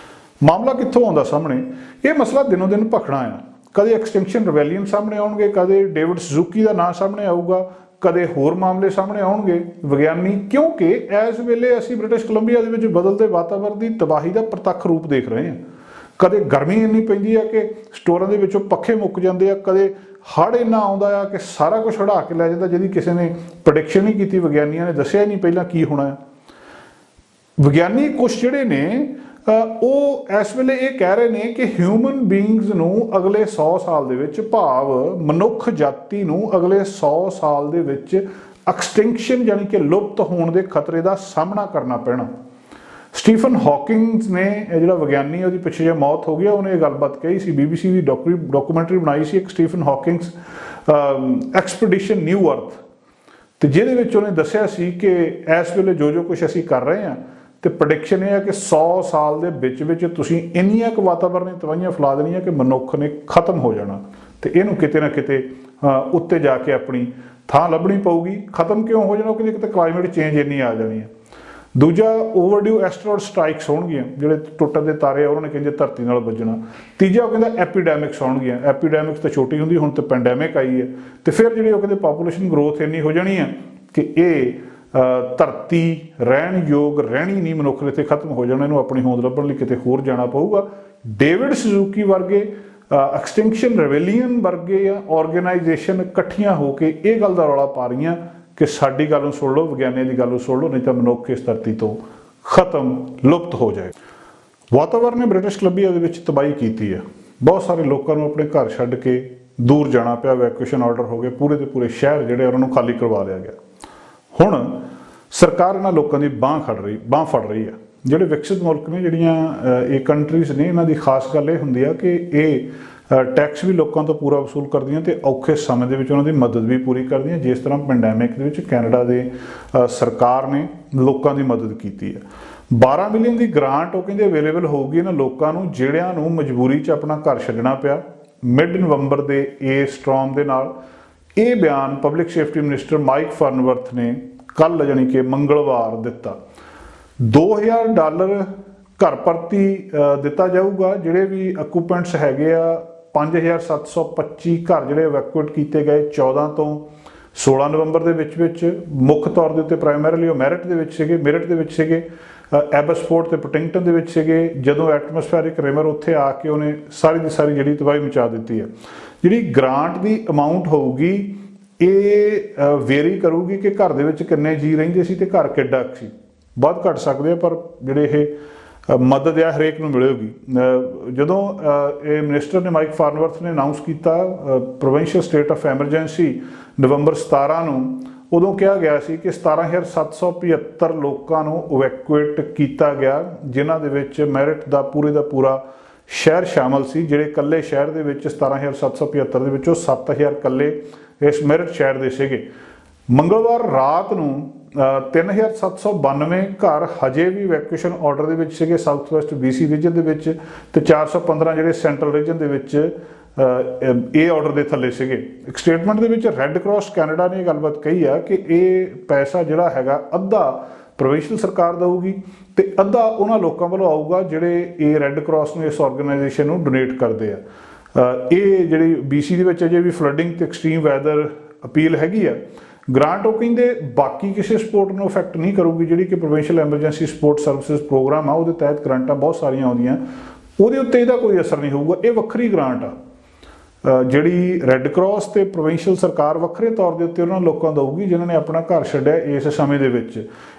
ਮਾਮਲਾ ਕਿੱਥੋਂ ਆਉਂਦਾ ਸਾਹਮਣੇ? ਇਹ ਮਸਲਾ ਦਿਨੋਂ ਦਿਨ ਭਖਣਾ ਆ। ਕਦੇ ਐਕਸਟਿੰਕਸ਼ਨ ਰਿਬੇਲੀਅਨ ਸਾਹਮਣੇ ਆਉਣਗੇ, ਕਦੇ ਡੇਵਿਡ ਸੁਜ਼ੂਕੀ ਦਾ ਨਾਂ ਸਾਹਮਣੇ ਆਊਗਾ, ਕਦੇ ਹੋਰ ਮਾਮਲੇ ਸਾਹਮਣੇ ਆਉਣਗੇ ਵਿਗਿਆਨੀ। ਕਿਉਂਕਿ ਇਸ ਵੇਲੇ ਅਸੀਂ ਬ੍ਰਿਟਿਸ਼ ਕੋਲੰਬੀਆ ਦੇ ਵਿੱਚ ਬਦਲਦੇ ਵਾਤਾਵਰਣ ਦੀ ਤਬਾਹੀ ਦਾ ਪ੍ਰਤੱਖ ਰੂਪ ਦੇਖ ਰਹੇ ਹਾਂ। ਕਦੇ ਗਰਮੀ ਇੰਨੀ ਪੈਂਦੀ ਆ ਕਿ ਸਟੋਰਾਂ ਦੇ ਵਿੱਚੋਂ ਪੱਖੇ ਮੁੱਕ ਜਾਂਦੇ ਆ, ਕਦੇ ਹੜ੍ਹ ਇੰਨਾ ਆਉਂਦਾ ਆ ਕਿ ਸਾਰਾ ਕੁਝ ਹੜਾ ਕੇ ਲੈ ਜਾਂਦਾ, ਜਿਹਦੀ ਕਿਸੇ ਨੇ ਪ੍ਰੈਡਿਕਸ਼ਨ ਨਹੀਂ ਕੀਤੀ, ਵਿਗਿਆਨੀਆਂ ਨੇ ਦੱਸਿਆ ਹੀ ਨਹੀਂ ਪਹਿਲਾਂ ਕੀ ਹੋਣਾ ਹੈ। ਵਿਗਿਆਨੀ ਕੁਛ ਜਿਹੜੇ ਨੇ ਉਹ ਇਸ ਵੇਲੇ ਇਹ ਕਹਿ ਰਹੇ ਨੇ ਕਿ ਹਿਊਮਨ ਬੀਇੰਗਸ ਨੂੰ ਅਗਲੇ 100 ਸਾਲ ਦੇ ਵਿੱਚ, ਭਾਵ ਮਨੁੱਖ ਜਾਤੀ ਨੂੰ ਅਗਲੇ 100 ਸਾਲ ਦੇ ਵਿੱਚ ਐਕਸਟਿੰਕਸ਼ਨ ਯਾਨੀ ਕਿ ਲੁਪਤ ਹੋਣ ਦੇ ਖਤਰੇ ਦਾ ਸਾਹਮਣਾ ਕਰਨਾ ਪੈਣਾ। ਸਟੀਫਨ ਹਾਕਿੰਗਸ ਨੇ ਜਿਹੜਾ ਵਿਗਿਆਨੀ, ਉਹਦੀ ਪਿੱਛੇ ਜੇ ਮੌਤ ਹੋ ਗਈ, ਉਹਨੇ ਇਹ ਗੱਲਬਾਤ ਕਹੀ ਸੀ। BBC ਦੀ ਡਾਕੂਮੈਂਟਰੀ ਬਣਾਈ ਸੀ ਇੱਕ ਸਟੀਫਨ ਹਾਕਿੰਗਸ ਐਕਸਪੀਡੀਸ਼ਨ ਨਿਊ ਅਰਥ, ਤੇ ਜਿਹਦੇ ਵਿੱਚ ਉਹਨੇ ਦੱਸਿਆ ਸੀ ਕਿ ਇਸ ਵੇਲੇ ਜੋ ਕੁਝ ਅਸੀਂ ਕਰ ਰਹੇ ਹਾਂ ਤੇ ਪ੍ਰੈਡਿਕਸ਼ਨ ਇਹ ਹੈ ਕਿ 100 ਸਾਲ ਦੇ ਵਿੱਚ ਤੁਸੀਂ ਇੰਨੀਆਂ ਕੁ ਵਾਤਾਵਰਣੀ ਤਬਾਹੀਆਂ ਫੈਲਾ ਦੇਣੀਆਂ ਕਿ ਮਨੁੱਖ ਨੇ ਖਤਮ ਹੋ ਜਾਣਾ, ਤੇ ਇਹਨੂੰ ਕਿਤੇ ਨਾ ਕਿਤੇ ਉੱਤੇ ਜਾ ਕੇ ਆਪਣੀ ਥਾਂ ਲੱਭਣੀ ਪਊਗੀ। ਖਤਮ ਕਿਉਂ ਹੋ ਜਾਣਾ? ਉਹ ਕਹਿੰਦੇ ਕਿਤੇ ਕਲਾਈਮੇਟ ਚੇਂਜ ਇੰਨੀ ਆ ਜਾਣੀ ਹੈ। ਦੂਜਾ, ਓਵਰਡਿਊ ਐਸਟਰੋਇਡ ਸਟ੍ਰਾਈਕਸ ਹੋਣਗੀਆਂ, ਜਿਹੜੇ ਟੁੱਟਦੇ ਤਾਰੇ ਆ ਉਹਨਾਂ ਨੇ ਕਹਿੰਦੇ ਧਰਤੀ ਨਾਲ ਵੱਜਣਾ। ਤੀਜਾ, ਉਹ ਕਹਿੰਦਾ ਐਪੀਡੈਮਿਕਸ ਹੋਣਗੀਆਂ। ਐਪੀਡੈਮਿਕਸ ਤਾਂ ਛੋਟੀ ਹੁੰਦੀ, ਹੁਣ ਤਾਂ ਪੈਂਡੈਮਿਕ ਆਈ ਹੈ। ਤੇ ਫਿਰ ਜਿਹੜੀ ਉਹ ਕਹਿੰਦੇ ਪਾਪੂਲੇਸ਼ਨ ਗਰੋਥ ਇੰਨੀ ਹੋ ਜਾਣੀ ਹੈ ਕਿ ਇਹ ਧਰਤੀ ਰਹਿਣ ਯੋਗ ਰਹਿਣੀ ਨਹੀਂ, ਮਨੁੱਖ ਨੇ ਇੱਥੇ ਖਤਮ ਹੋ ਜਾਣਾ। ਇਹਨੂੰ ਆਪਣੀ ਹੋਂਦ ਲੱਭਣ ਲਈ ਕਿਤੇ ਹੋਰ ਜਾਣਾ ਪਊਗਾ। ਡੇਵਿਡ ਸੁਜ਼ੂਕੀ ਵਰਗੇ, ਐਕਸਟਿੰਕਸ਼ਨ ਰੈਬੇਲੀਅਨ ਵਰਗੇ ਜਾਂ ਆਰਗੇਨਾਈਜੇਸ਼ਨ ਇਕੱਠੀਆਂ ਹੋ ਕੇ ਇਹ ਗੱਲ ਦਾ ਰੌਲਾ ਪਾ ਰਹੀਆਂ ਕਿ ਸਾਡੀ ਗੱਲ ਨੂੰ ਸੁਣ ਲਓ, ਵਿਗਿਆਨੀਆਂ ਦੀ ਗੱਲ ਨੂੰ ਸੁਣ ਲਓ, ਨਹੀਂ ਤਾਂ ਮਨੁੱਖ ਇਸ ਧਰਤੀ ਤੋਂ ਖਤਮ, ਲੁਪਤ ਹੋ ਜਾਏ। ਵਾਤਾਵਰਨ ਨੇ ਬ੍ਰਿਟਿਸ਼ ਕੋਲੰਬੀਆ ਦੇ ਵਿੱਚ ਤਬਾਹੀ ਕੀਤੀ ਹੈ। ਬਹੁਤ ਸਾਰੇ ਲੋਕਾਂ ਨੂੰ ਆਪਣੇ ਘਰ ਛੱਡ ਕੇ ਦੂਰ ਜਾਣਾ ਪਿਆ, ਵੈਕੂਏਸ਼ਨ ਆਰਡਰ ਹੋ ਗਏ, ਪੂਰੇ ਦੇ ਪੂਰੇ ਸ਼ਹਿਰ ਜਿਹੜੇ ਉਹਨਾਂ ਨੂੰ ਖਾਲੀ ਕਰਵਾ ਲਿਆ ਗਿਆ। ਹੁਣ ਸਰਕਾਰ ਇਹਨਾਂ ਲੋਕਾਂ ਦੀ ਬਾਂਹ ਫੜ ਰਹੀ ਹੈ। ਜਿਹੜੇ ਵਿਕਸਿਤ ਮੁਲਕ ਨੇ, ਜਿਹੜੀਆਂ ਇਹ ਕੰਟਰੀਜ਼ ਨੇ, ਇਹਨਾਂ ਦੀ ਖਾਸ ਗੱਲ ਇਹ ਹੁੰਦੀ ਆ ਕਿ ਇਹ ਟੈਕਸ ਵੀ ਲੋਕਾਂ ਤੋਂ ਪੂਰਾ ਵਸੂਲ ਕਰਦੀਆਂ ਤੇ ਔਖੇ ਸਮੇਂ ਦੇ ਵਿੱਚ ਉਹਨਾਂ ਦੀ ਮਦਦ ਵੀ ਪੂਰੀ ਕਰਦੀਆਂ। ਜਿਸ ਤਰ੍ਹਾਂ ਪੈਂਡੈਮਿਕ ਦੇ ਵਿੱਚ ਕੈਨੇਡਾ ਦੇ ਸਰਕਾਰ ਨੇ ਲੋਕਾਂ ਦੀ ਮਦਦ ਕੀਤੀ ਹੈ। 12 ਮਿਲੀਅਨ ਦੀ ਗ੍ਰਾਂਟ ਉਹ ਕਹਿੰਦੇ ਅਵੇਲੇਬਲ ਹੋਊਗੀ ਇਹਨਾਂ ਲੋਕਾਂ ਨੂੰ ਜਿਹੜਿਆਂ ਨੂੰ ਮਜਬੂਰੀ 'ਚ ਆਪਣਾ ਘਰ ਛੱਡਣਾ ਪਿਆ ਮਿਡ ਨਵੰਬਰ ਦੇ ਏ ਸਟ੍ਰੋਮ ਦੇ ਨਾਲ। ਇਹ ਬਿਆਨ ਪਬਲਿਕ ਸੇਫਟੀ ਮਿਨਿਸਟਰ ਮਾਈਕ ਫਰਨਵਰਥ ਨੇ ਕੱਲ੍ਹ ਜਾਣੀ ਕਿ ਮੰਗਲਵਾਰ ਦਿੱਤਾ। $2000 ਘਰ ਪ੍ਰਤੀ ਦਿੱਤਾ ਜਾਊਗਾ। ਜਿਹੜੇ ਵੀ ਆਕੂਪੈਂਟਸ ਹੈਗੇ ਆ, 5725 ਘਰ ਜਿਹੜੇ ਇਵੈਕੂਏਟ ਕੀਤੇ ਗਏ 14 ਤੋਂ 16 ਨਵੰਬਰ ਦੇ ਵਿੱਚ ਮੁੱਖ ਤੌਰ ਦੇ ਉੱਤੇ ਪ੍ਰਾਇਮਰੀਲੀ ਉਹ ਮੈਰਿਟ ਦੇ ਵਿੱਚ ਸੀਗੇ, ਐਬਸਫੋਰਡ ਤੇ ਪਟਿੰਗਟਨ ਦੇ ਵਿੱਚ ਸੀਗੇ। ਜਦੋਂ ਐਟਮੋਸਫੈਰਿਕ ਰਿਮਰ ਉੱਥੇ ਆ ਕੇ ਉਹਨੇ ਸਾਰੀ ਦੀ ਸਾਰੀ ਜਿਹੜੀ ਤਬਾਹੀ ਮਚਾ ਦਿੱਤੀ ਹੈ। ਜਿਹੜੀ ਗ੍ਰਾਂਟ ਦੀ ਅਮਾਊਂਟ ਹੋਊਗੀ ਇਹ ਵੇਰੀ ਕਰੂਗੀ ਕਿ ਘਰ ਦੇ ਵਿੱਚ ਕਿੰਨੇ ਜੀ ਰਹਿੰਦੇ ਸੀ ਤੇ ਘਰ ਕਿੱਡਾ ਸੀ। ਵੱਧ ਘੱਟ ਸਕਦੇ ਆ, ਪਰ ਜਿਹੜੇ ਇਹ ਮਦਦ ਆ ਹਰੇਕ ਨੂੰ ਮਿਲੇਗੀ। ਜਦੋਂ ਇਹ ਮਿਨਿਸਟਰ ਨੇ ਮਾਈਕ ਫਾਰਨਵਰਥ ਨੇ ਅਨਾਊਂਸ ਕੀਤਾ ਪ੍ਰੋਵਿੰਸ਼ੀਅਲ ਸਟੇਟ ਆਫ ਐਮਰਜੈਂਸੀ ਨਵੰਬਰ 17 ਨੂੰ, ਉਦੋਂ ਕਿਹਾ ਗਿਆ ਸੀ ਕਿ 17,775 ਲੋਕਾਂ ਨੂੰ ਇਵੈਕੂਏਟ ਕੀਤਾ ਗਿਆ, ਜਿਨ੍ਹਾਂ ਦੇ ਵਿੱਚ ਮੈਰਿਟ ਦਾ ਪੂਰਾ ਸ਼ਹਿਰ ਸ਼ਾਮਲ ਸੀ। ਜਿਹੜੇ ਇਕੱਲੇ ਸ਼ਹਿਰ ਦੇ ਵਿੱਚ 17,775 ਦੇ ਵਿੱਚੋਂ 7,000 ਇਕੱਲੇ ਇਸ ਮੈਰਿਟ ਸ਼ਹਿਰ ਦੇ ਸੀਗੇ। ਮੰਗਲਵਾਰ ਰਾਤ ਨੂੰ 3,792 ਘਰ ਹਜੇ ਵੀ ਵੈਕੂਏਸ਼ਨ ਆਰਡਰ ਦੇ ਵਿੱਚ ਸੀਗੇ ਸਾਊਥ ਵੈਸਟ BC ਰੀਜਨ ਦੇ ਵਿੱਚ, ਤੇ 415 ਜਿਹੜੇ ਸੈਂਟਰਲ ਰੀਜਨ ਦੇ ਵਿੱਚ ਇਹ ਆਰਡਰ ਦੇ ਥੱਲੇ ਸੀਗੇ। ਇੱਕ ਸਟੇਟਮੈਂਟ ਦੇ ਵਿੱਚ ਰੈੱਡ ਕਰਾਸ ਕੈਨੇਡਾ ਨੇ ਇਹ ਗੱਲਬਾਤ ਕਹੀ ਆ ਕਿ ਇਹ ਪੈਸਾ ਜਿਹੜਾ ਹੈਗਾ ਅੱਧਾ ਪ੍ਰੋਵਿੰਸ਼ੀਅਲ ਸਰਕਾਰ ਦੇਊਗੀ ਤੇ ਅੱਧਾ ਉਹਨਾਂ ਲੋਕਾਂ ਵੱਲੋਂ ਆਊਗਾ ਜਿਹੜੇ ਇਹ ਰੈੱਡ ਕਰਾਸ ਨੂੰ, ਇਸ ਆਰਗੇਨਾਈਜੇਸ਼ਨ ਨੂੰ ਡੋਨੇਟ ਕਰਦੇ ਆ। ਇਹ ਜਿਹੜੀ BC ਦੇ ਵਿੱਚ ਅਜੇ ਵੀ ਫਲੱਡਿੰਗ ਤੇ ਐਕਸਟ੍ਰੀਮ ਵੈਦਰ ਅਪੀਲ ਹੈਗੀ ਆ। ਗ੍ਰਾਂਟ ਉਹ ਕਹਿੰਦੇ ਬਾਕੀ ਕਿਸੇ ਸਪੋਰਟ ਨੂੰ ਇਫੈਕਟ ਨਹੀਂ ਕਰੂਗੀ। ਜਿਹੜੀ ਕਿ provincial emergency support services program ਆ, ਉਹਦੇ ਤਹਿਤ ਗ੍ਰਾਂਟਾਂ ਬਹੁਤ ਸਾਰੀਆਂ ਆਉਂਦੀਆਂ, ਉਹਦੇ ਉੱਤੇ ਇਹਦਾ ਕੋਈ ਅਸਰ ਨਹੀਂ ਹੋਊਗਾ। ਇਹ ਵੱਖਰੀ ਗ੍ਰਾਂਟ ਆ ਜਿਹੜੀ ਰੈੱਡ ਕਰਾਸ ਤੇ ਪ੍ਰੋਵਿੰਸ਼ੀਅਲ ਸਰਕਾਰ ਵੱਖਰੇ ਤੌਰ ਦੇ ਉੱਤੇ ਉਹਨਾਂ ਲੋਕਾਂ ਦਊਗੀ ਜਿਨ੍ਹਾਂ ਨੇ ਆਪਣਾ ਘਰ ਛੱਡਿਆ ਇਸ ਸਮੇਂ ਦੇ ਵਿੱਚ।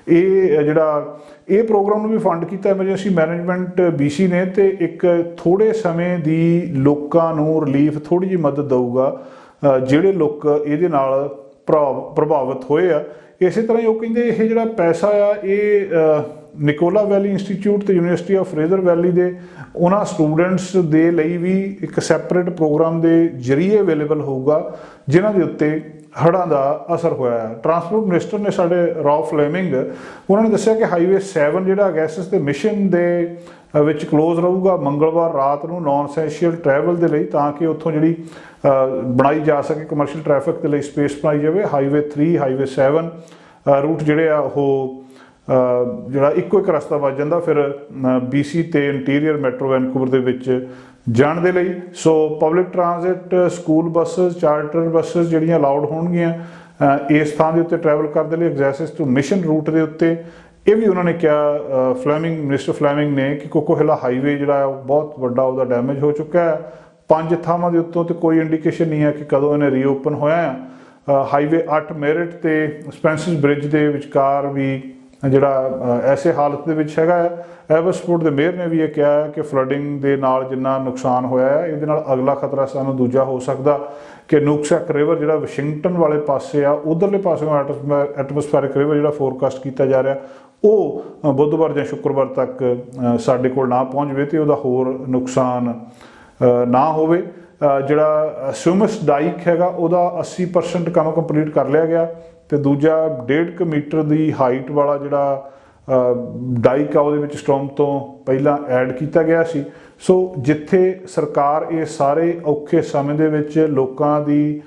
ਇਹ ਪ੍ਰੋਗਰਾਮ ਨੂੰ ਵੀ ਫੰਡ ਕੀਤਾ ਐਮਰਜੈਂਸੀ ਮੈਨੇਜਮੈਂਟ BC ਨੇ, ਤੇ ਇੱਕ ਥੋੜ੍ਹੇ ਸਮੇਂ ਦੀ ਲੋਕਾਂ ਨੂੰ ਰਿਲੀਫ, ਥੋੜ੍ਹੀ ਜਿਹੀ ਮਦਦ ਦਊਗਾ ਜਿਹੜੇ ਲੋਕ ਇਹਦੇ ਨਾਲ ਪ੍ਰਭਾਵਿਤ ਹੋਏ ਆ। ਇਸੇ ਤਰ੍ਹਾਂ ਹੀ ਉਹ ਕਹਿੰਦੇ ਇਹ ਜਿਹੜਾ ਪੈਸਾ ਆ ਇਹ ਨਿਕੋਲਾ ਵੈਲੀ ਇੰਸਟੀਚਿਊਟ ਤੇ ਯੂਨੀਵਰਸਿਟੀ ਆਫ ਫਰੇਜ਼ਰ ਵੈਲੀ ਦੇ ਉਹਨਾਂ ਸਟੂਡੈਂਟਸ ਦੇ ਲਈ ਵੀ ਇੱਕ ਸੈਪਰੇਟ ਪ੍ਰੋਗਰਾਮ ਦੇ ਜ਼ਰੀਏ ਅਵੇਲੇਬਲ ਹੋਊਗਾ ਜਿਨ੍ਹਾਂ ਦੇ ਉੱਤੇ ਹੜ੍ਹਾਂ ਦਾ ਅਸਰ ਹੋਇਆ ਹੈ। ਟਰਾਂਸਪੋਰਟ ਮਿਨਿਸਟਰ ਨੇ ਸਾਡੇ ਰੌਬ ਫਲੇਮਿੰਗ, ਉਹਨਾਂ ਨੇ ਦੱਸਿਆ ਕਿ ਹਾਈਵੇ 7 ਜਿਹੜਾ ਅਗੈਸਸ ਦੇ ਮਿਸ਼ਨ ਦੇ ਵਿੱਚ ਕਲੋਜ਼ ਰਹੂਗਾ ਮੰਗਲਵਾਰ ਰਾਤ ਨੂੰ ਨਾਨ ਐਸੈਂਸ਼ੀਅਲ ਟਰੈਵਲ ਦੇ ਲਈ, ਤਾਂ ਕਿ ਉੱਥੋਂ ਜਿਹੜੀ ਬਣਾਈ ਜਾ ਸਕੇ ਕਮਰਸ਼ੀਅਲ ਟ੍ਰੈਫਿਕ ਦੇ ਲਈ ਸਪੇਸ ਬਣਾਈ ਜਾਵੇ। ਹਾਈਵੇ 3 ਹਾਈਵੇ 7 ਰੂਟ ਜਿਹੜੇ ਆ ਉਹ ਜਿਹੜਾ ਇੱਕੋ ਇੱਕ ਰਸਤਾ ਵੱਜ ਜਾਂਦਾ ਫਿਰ BC ਤੇ ਇੰਟੀਰੀਅਰ ਮੈਟਰੋ ਵੈਨਕੂਵਰ ਦੇ ਵਿੱਚ ਜਾਣ ਦੇ ਲਈ। So public transit, school buses, charter buses ਜਿਹੜੀਆਂ ਅਲਾਉਡ ਹੋਣਗੀਆਂ ਇਸ ਥਾਂ ਦੇ ਉੱਤੇ ਟਰੈਵਲ ਕਰਦੇ ਲਈ ਐਗਜ਼ੈਸਿਸ ਟੂ ਮਿਸ਼ਨ ਰੂਟ ਦੇ ਉੱਤੇ। ਇਹ ਵੀ ਉਹਨਾਂ ਨੇ ਕਿਹਾ ਮਿਨਿਸਟਰ ਫਲੈਮਿੰਗ ਨੇ ਕਿ ਕੋਕੋਹਿਲਾ ਹਾਈਵੇ ਜਿਹੜਾ ਉਹ ਬਹੁਤ ਵੱਡਾ ਉਹਦਾ ਡੈਮੇਜ ਹੋ ਚੁੱਕਾ ਹੈ 5 ਥਾਵਾਂ ਦੇ ਉੱਤੋਂ, ਤੇ ਕੋਈ ਇੰਡੀਕੇਸ਼ਨ ਨਹੀਂ ਹੈ ਕਿ ਕਦੋਂ ਇਹਨੇ ਰੀਓਪਨ ਹੋਇਆ ਹੈ। ਹਾਈਵੇ 8 ਮੈਰਿਟ ਤੇ ਸਪੈਂਸਰ ਬ੍ਰਿਜ ਦੇ ਵਿਚਕਾਰ ਵੀ ਜਿਹੜਾ ਐਸੇ ਹਾਲਤ ਦੇ ਵਿੱਚ ਹੈਗਾ ਹੈ। ਐਬਸਫੋਰਡ ਦੇ ਮੇਅਰ ਨੇ ਵੀ ਇਹ ਕਿਹਾ ਹੈ ਕਿ ਫਲੱਡਿੰਗ ਦੇ ਨਾਲ ਜਿੰਨਾ ਨੁਕਸਾਨ ਹੋਇਆ ਹੈ ਇਹਦੇ ਨਾਲ ਅਗਲਾ ਖਤਰਾ ਸਾਨੂੰ ਦੂਜਾ ਹੋ ਸਕਦਾ ਕਿ ਨੁਕਸੈਕ ਰਿਵਰ ਜਿਹੜਾ ਵਾਸ਼ਿੰਗਟਨ ਵਾਲੇ ਪਾਸੇ ਆ, ਉਧਰਲੇ ਪਾਸਿਓਂ ਐਟਮੋਸਫੈਰਿਕ ਰਿਵਰ ਜਿਹੜਾ ਫੋਰਕਾਸਟ ਕੀਤਾ ਜਾ ਰਿਹਾ ਉਹ ਬੁੱਧਵਾਰ ਜਾਂ ਸ਼ੁੱਕਰਵਾਰ ਤੱਕ ਸਾਡੇ ਕੋਲ ਨਾ ਪਹੁੰਚ ਜਾਵੇ ਤੇ ਉਹਦਾ ਹੋਰ ਨੁਕਸਾਨ ਨਾ ਹੋਵੇ। ਜਿਹੜਾ ਸਵਿਮਸ ਡਾਈਕ ਹੈਗਾ ਉਹਦਾ 80% ਕੰਮ ਕੰਪਲੀਟ ਕਰ ਲਿਆ ਗਿਆ, ਤੇ ਦੂਜਾ 1.5 ਮੀਟਰ ਦੀ ਹਾਈਟ ਵਾਲਾ ਜਿਹੜਾ ਡਾਈਕ ਆ ਉਹਦੇ ਵਿੱਚ ਸਟੋਮ ਤੋਂ ਪਹਿਲਾਂ ਐਡ ਕੀਤਾ ਗਿਆ ਸੀ। ਸੋ ਜਿੱਥੇ ਸਰਕਾਰ ਇਹ ਸਾਰੇ ਔਖੇ ਸਮੇਂ ਦੇ ਵਿੱਚ ਲੋਕਾਂ ਦੀ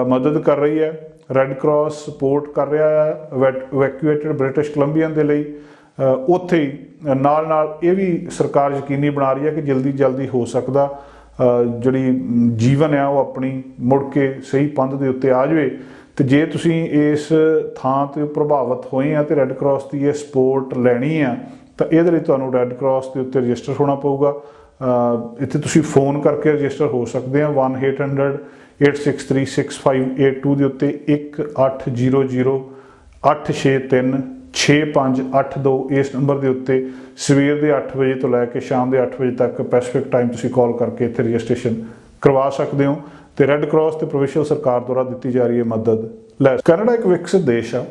ਮਦਦ ਕਰ ਰਹੀ ਹੈ, ਰੈੱਡ ਕਰਾਸ ਸਪੋਰਟ ਕਰ ਰਿਹਾ ਹੈ ਇਵੈਕੂਏਟਡ ਬ੍ਰਿਟਿਸ਼ ਕੋਲੰਬੀਅਨ ਦੇ ਲਈ, ਉੱਥੇ ਹੀ ਨਾਲ ਨਾਲ ਇਹ ਵੀ ਸਰਕਾਰ ਯਕੀਨੀ ਬਣਾ ਰਹੀ ਹੈ ਕਿ ਜਲਦੀ ਹੋ ਸਕਦਾ ਜਿਹੜੀ ਜੀਵਨ ਆ ਉਹ ਆਪਣੀ ਮੁੜ ਕੇ ਸਹੀ ਪੰਧ ਦੇ ਉੱਤੇ ਆ ਜਾਵੇ। ਤੇ ਜੇ ਤੁਸੀਂ ਇਸ ਥਾਂ ਤੇ ਪ੍ਰਭਾਵਿਤ ਹੋਏ ਆ ਤੇ ਰੈੱਡ ਕਰਾਸ ਦੀ ਇਹ ਸਪੋਰਟ ਲੈਣੀ ਆ ਤਾਂ ਇਹਦੇ ਲਈ ਤੁਹਾਨੂੰ ਰੈੱਡ ਕਰਾਸ ਦੇ ਉੱਤੇ ਰਜਿਸਟਰ ਹੋਣਾ ਪਊਗਾ। ਇੱਥੇ ਤੁਸੀਂ ਫੋਨ ਕਰਕੇ ਰਜਿਸਟਰ ਹੋ ਸਕਦੇ ਆ 1800-863-6582 ਦੇ ਉੱਤੇ 1800-863-6582 ਇਸ ਨੰਬਰ ਦੇ ਉੱਤੇ ਸਵੇਰ ਦੇ 8 ਵਜੇ ਤੋਂ ਲੈ ਕੇ ਸ਼ਾਮ ਦੇ 8 ਵਜੇ ਤੱਕ ਪੈਸੀਫਿਕ ਟਾਈਮ ਤੁਸੀਂ ਕਾਲ ਕਰਕੇ ਇੱਥੇ ਰਜਿਸਟ੍ਰੇਸ਼ਨ ਕਰਵਾ ਸਕਦੇ ਹੋ ਤੇ ਰੈੱਡ ਕਰਾਸ ਤੇ ਪ੍ਰੋਵਿੰਸ਼ੀਅਲ ਸਰਕਾਰ ਦੁਆਰਾ ਦਿੱਤੀ ਜਾ ਰਹੀ ਹੈ ਮਦਦ ਲੈ। ਕੈਨੇਡਾ ਇੱਕ ਵਿਕਸਿਤ ਦੇਸ਼ ਆ,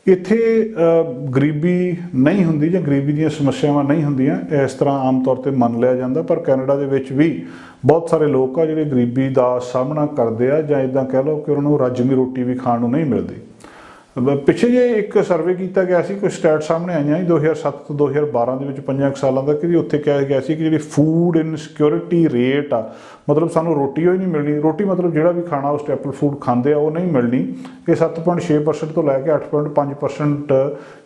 ਇੱਥੇ ਗਰੀਬੀ ਨਹੀਂ ਹੁੰਦੀ ਜਾਂ ਗਰੀਬੀ ਦੀਆਂ ਸਮੱਸਿਆਵਾਂ ਨਹੀਂ ਹੁੰਦੀਆਂ ਇਸ ਤਰ੍ਹਾਂ ਆਮ ਤੌਰ ਤੇ ਮੰਨ ਲਿਆ ਜਾਂਦਾ, ਪਰ ਕੈਨੇਡਾ ਦੇ ਵਿੱਚ ਵੀ ਬਹੁਤ ਸਾਰੇ ਲੋਕ ਆ ਜਿਹੜੇ ਗਰੀਬੀ ਦਾ ਸਾਹਮਣਾ ਕਰਦੇ ਆ ਜਾਂ ਇੱਦਾਂ ਕਹਿ ਲਓ ਕਿ ਉਹਨਾਂ ਨੂੰ ਰੱਜਵੀਂ ਰੋਟੀ ਵੀ ਖਾਣ ਨੂੰ ਨਹੀਂ ਮਿਲਦੀ। ਪਿੱਛੇ ਜੇ ਇੱਕ ਸਰਵੇ ਕੀਤਾ ਗਿਆ ਸੀ, ਕੁਝ ਸਟੈਟ ਸਾਹਮਣੇ ਆਈਆਂ 2007 ਤੋਂ 2012 ਦੇ ਵਿੱਚ 5 ਸਾਲਾਂ ਦਾ, ਕਿ ਉੱਥੇ ਕਿਹਾ ਗਿਆ ਸੀ ਕਿ ਜਿਹੜੀ ਫੂਡ ਇਨਸਿਕਿਉਰਿਟੀ ਰੇਟ ਆ, ਮਤਲਬ ਸਾਨੂੰ ਰੋਟੀ ਹੀ ਨਹੀਂ ਮਿਲਣੀ, ਰੋਟੀ ਮਤਲਬ ਜਿਹੜਾ ਵੀ ਖਾਣਾ ਉਹ ਸਟੈਪਲ ਫੂਡ ਖਾਂਦੇ ਆ ਉਹ ਨਹੀਂ ਮਿਲਣੀ, ਇਹ 7.6% ਤੋਂ ਲੈ ਕੇ 8.5%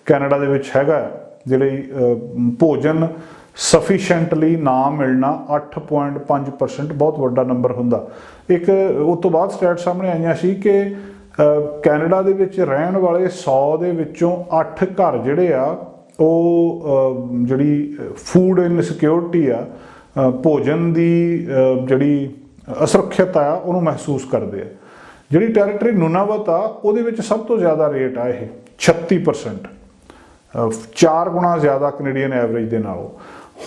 ਕੈਨੇਡਾ ਦੇ ਵਿੱਚ ਹੈਗਾ। ਜਿਹੜੇ ਭੋਜਨ ਸਫੀਸ਼ੈਂਟਲੀ ਨਾ ਮਿਲਣਾ 8.5% ਬਹੁਤ ਵੱਡਾ ਨੰਬਰ ਹੁੰਦਾ। ਇੱਕ ਉਸ ਤੋਂ ਬਾਅਦ ਸਟੈਟ ਸਾਹਮਣੇ ਆਈਆਂ ਸੀ ਕਿ ਕੈਨੇਡਾ ਦੇ ਵਿੱਚ ਰਹਿਣ ਵਾਲੇ 100 ਦੇ ਵਿੱਚੋਂ 8 ਘਰ ਜਿਹੜੇ ਆ ਉਹ ਜਿਹੜੀ ਫੂਡ ਇਨਸਿਕਿਉਰਿਟੀ ਆ, ਭੋਜਨ ਦੀ ਜਿਹੜੀ ਅਸੁਰੱਖਿਅਤ ਆ ਉਹਨੂੰ ਮਹਿਸੂਸ ਕਰਦੇ ਆ। ਜਿਹੜੀ ਟੈਰੀਟਰੀ ਨੁਨਾਵਤ ਆ ਉਹਦੇ ਵਿੱਚ ਸਭ ਤੋਂ ਜ਼ਿਆਦਾ ਰੇਟ ਆ ਇਹ 36%, 4 ਗੁਣਾ ਜ਼ਿਆਦਾ ਕੈਨੇਡੀਅਨ ਐਵਰੇਜ ਦੇ ਨਾਲੋਂ।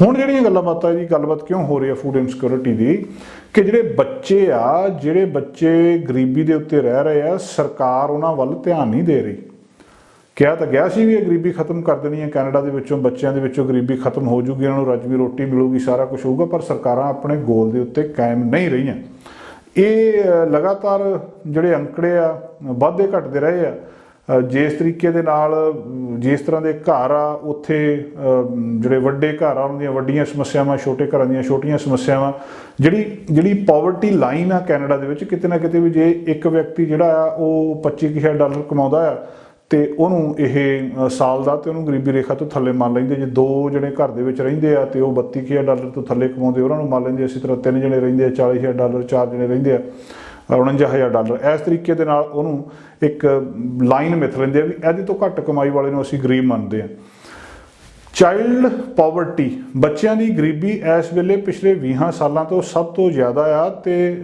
ਹੁਣ ਜਿਹੜੀਆਂ ਗੱਲਾਂ ਬਾਤਾਂ ਜੀ ਗੱਲਬਾਤ ਕਿਉਂ ਹੋ ਰਹੀ ਹੈ ਫੂਡ ਇਨਸਿਕਿਉਰਿਟੀ ਦੀ, ਕਿ ਜਿਹੜੇ ਬੱਚੇ ਗਰੀਬੀ ਦੇ ਉੱਤੇ ਰਹਿ ਰਹੇ ਆ, ਸਰਕਾਰ ਉਹਨਾਂ ਵੱਲ ਧਿਆਨ ਨਹੀਂ ਦੇ ਰਹੀ। ਕਿਹਾ ਤਾਂ ਗਿਆ ਸੀ ਵੀ ਇਹ ਗਰੀਬੀ ਖਤਮ ਕਰ ਦੇਣੀ ਹੈ, ਕੈਨੇਡਾ ਦੇ ਵਿੱਚੋਂ ਬੱਚਿਆਂ ਦੇ ਵਿੱਚੋਂ ਗਰੀਬੀ ਖਤਮ ਹੋ ਜੂਗੀ, ਉਹਨਾਂ ਨੂੰ ਰੱਜਵੀਂ ਰੋਟੀ ਮਿਲੂਗੀ, ਸਾਰਾ ਕੁਝ ਹੋਊਗਾ, ਪਰ ਸਰਕਾਰਾਂ ਆਪਣੇ ਗੋਲ ਦੇ ਉੱਤੇ ਕਾਇਮ ਨਹੀਂ ਰਹੀਆਂ। ਇਹ ਲਗਾਤਾਰ ਜਿਹੜੇ ਅੰਕੜੇ ਆ ਵੱਧਦੇ ਘਟਦੇ ਰਹੇ ਆ। ਜਿਸ ਤਰੀਕੇ ਦੇ ਨਾਲ ਜਿਸ ਤਰ੍ਹਾਂ ਦੇ ਘਰ ਆ ਉੱਥੇ ਜਿਹੜੇ ਵੱਡੇ ਘਰ ਆ ਉਹਨਾਂ ਦੀਆਂ ਵੱਡੀਆਂ ਸਮੱਸਿਆਵਾਂ, ਛੋਟੇ ਘਰਾਂ ਦੀਆਂ ਛੋਟੀਆਂ ਸਮੱਸਿਆਵਾਂ। ਜਿਹੜੀ ਪਾਵਰਟੀ ਲਾਈਨ ਆ ਕੈਨੇਡਾ ਦੇ ਵਿੱਚ, ਕਿਤੇ ਨਾ ਕਿਤੇ ਵੀ ਜੇ ਇੱਕ ਵਿਅਕਤੀ ਜਿਹੜਾ ਆ ਉਹ $25,000 ਕਮਾਉਂਦਾ ਆ ਤੇ ਉਹਨੂੰ ਇਹ ਸਾਲ ਦਾ ਤੇ ਉਹਨੂੰ ਗਰੀਬੀ ਰੇਖਾ ਤੋਂ ਥੱਲੇ ਮੰਨ ਲੈਂਦੇ। ਜੇ 2 ਜਣੇ ਘਰ ਦੇ ਵਿੱਚ ਰਹਿੰਦੇ ਆ ਤੇ ਉਹ $32,000 ਤੋਂ ਥੱਲੇ ਕਮਾਉਂਦੇ ਉਹਨਾਂ ਨੂੰ ਮੰਨ ਲੈਂਦੇ। ਇਸੇ ਤਰ੍ਹਾਂ 3 ਜਣੇ ਰਹਿੰਦੇ ਆ $40,000, 4 ਜਣੇ ਰਹਿੰਦੇ ਆ $49,000। ਇਸ ਤਰੀਕੇ ਦੇ ਨਾਲ ਉਹਨੂੰ ਇੱਕ ਲਾਈਨ ਮਿਥ ਲੈਂਦੇ ਆ ਵੀ ਇਹਦੇ ਤੋਂ ਘੱਟ ਕਮਾਈ ਵਾਲੇ ਨੂੰ ਅਸੀਂ ਗਰੀਬ ਮੰਨਦੇ ਹਾਂ। ਚਾਈਲਡ ਪਾਵਰਟੀ, ਬੱਚਿਆਂ ਦੀ ਗਰੀਬੀ ਇਸ ਵੇਲੇ ਪਿਛਲੇ 20 ਸਾਲਾਂ ਤੋਂ ਸਭ ਤੋਂ ਜ਼ਿਆਦਾ ਆ। ਤੇ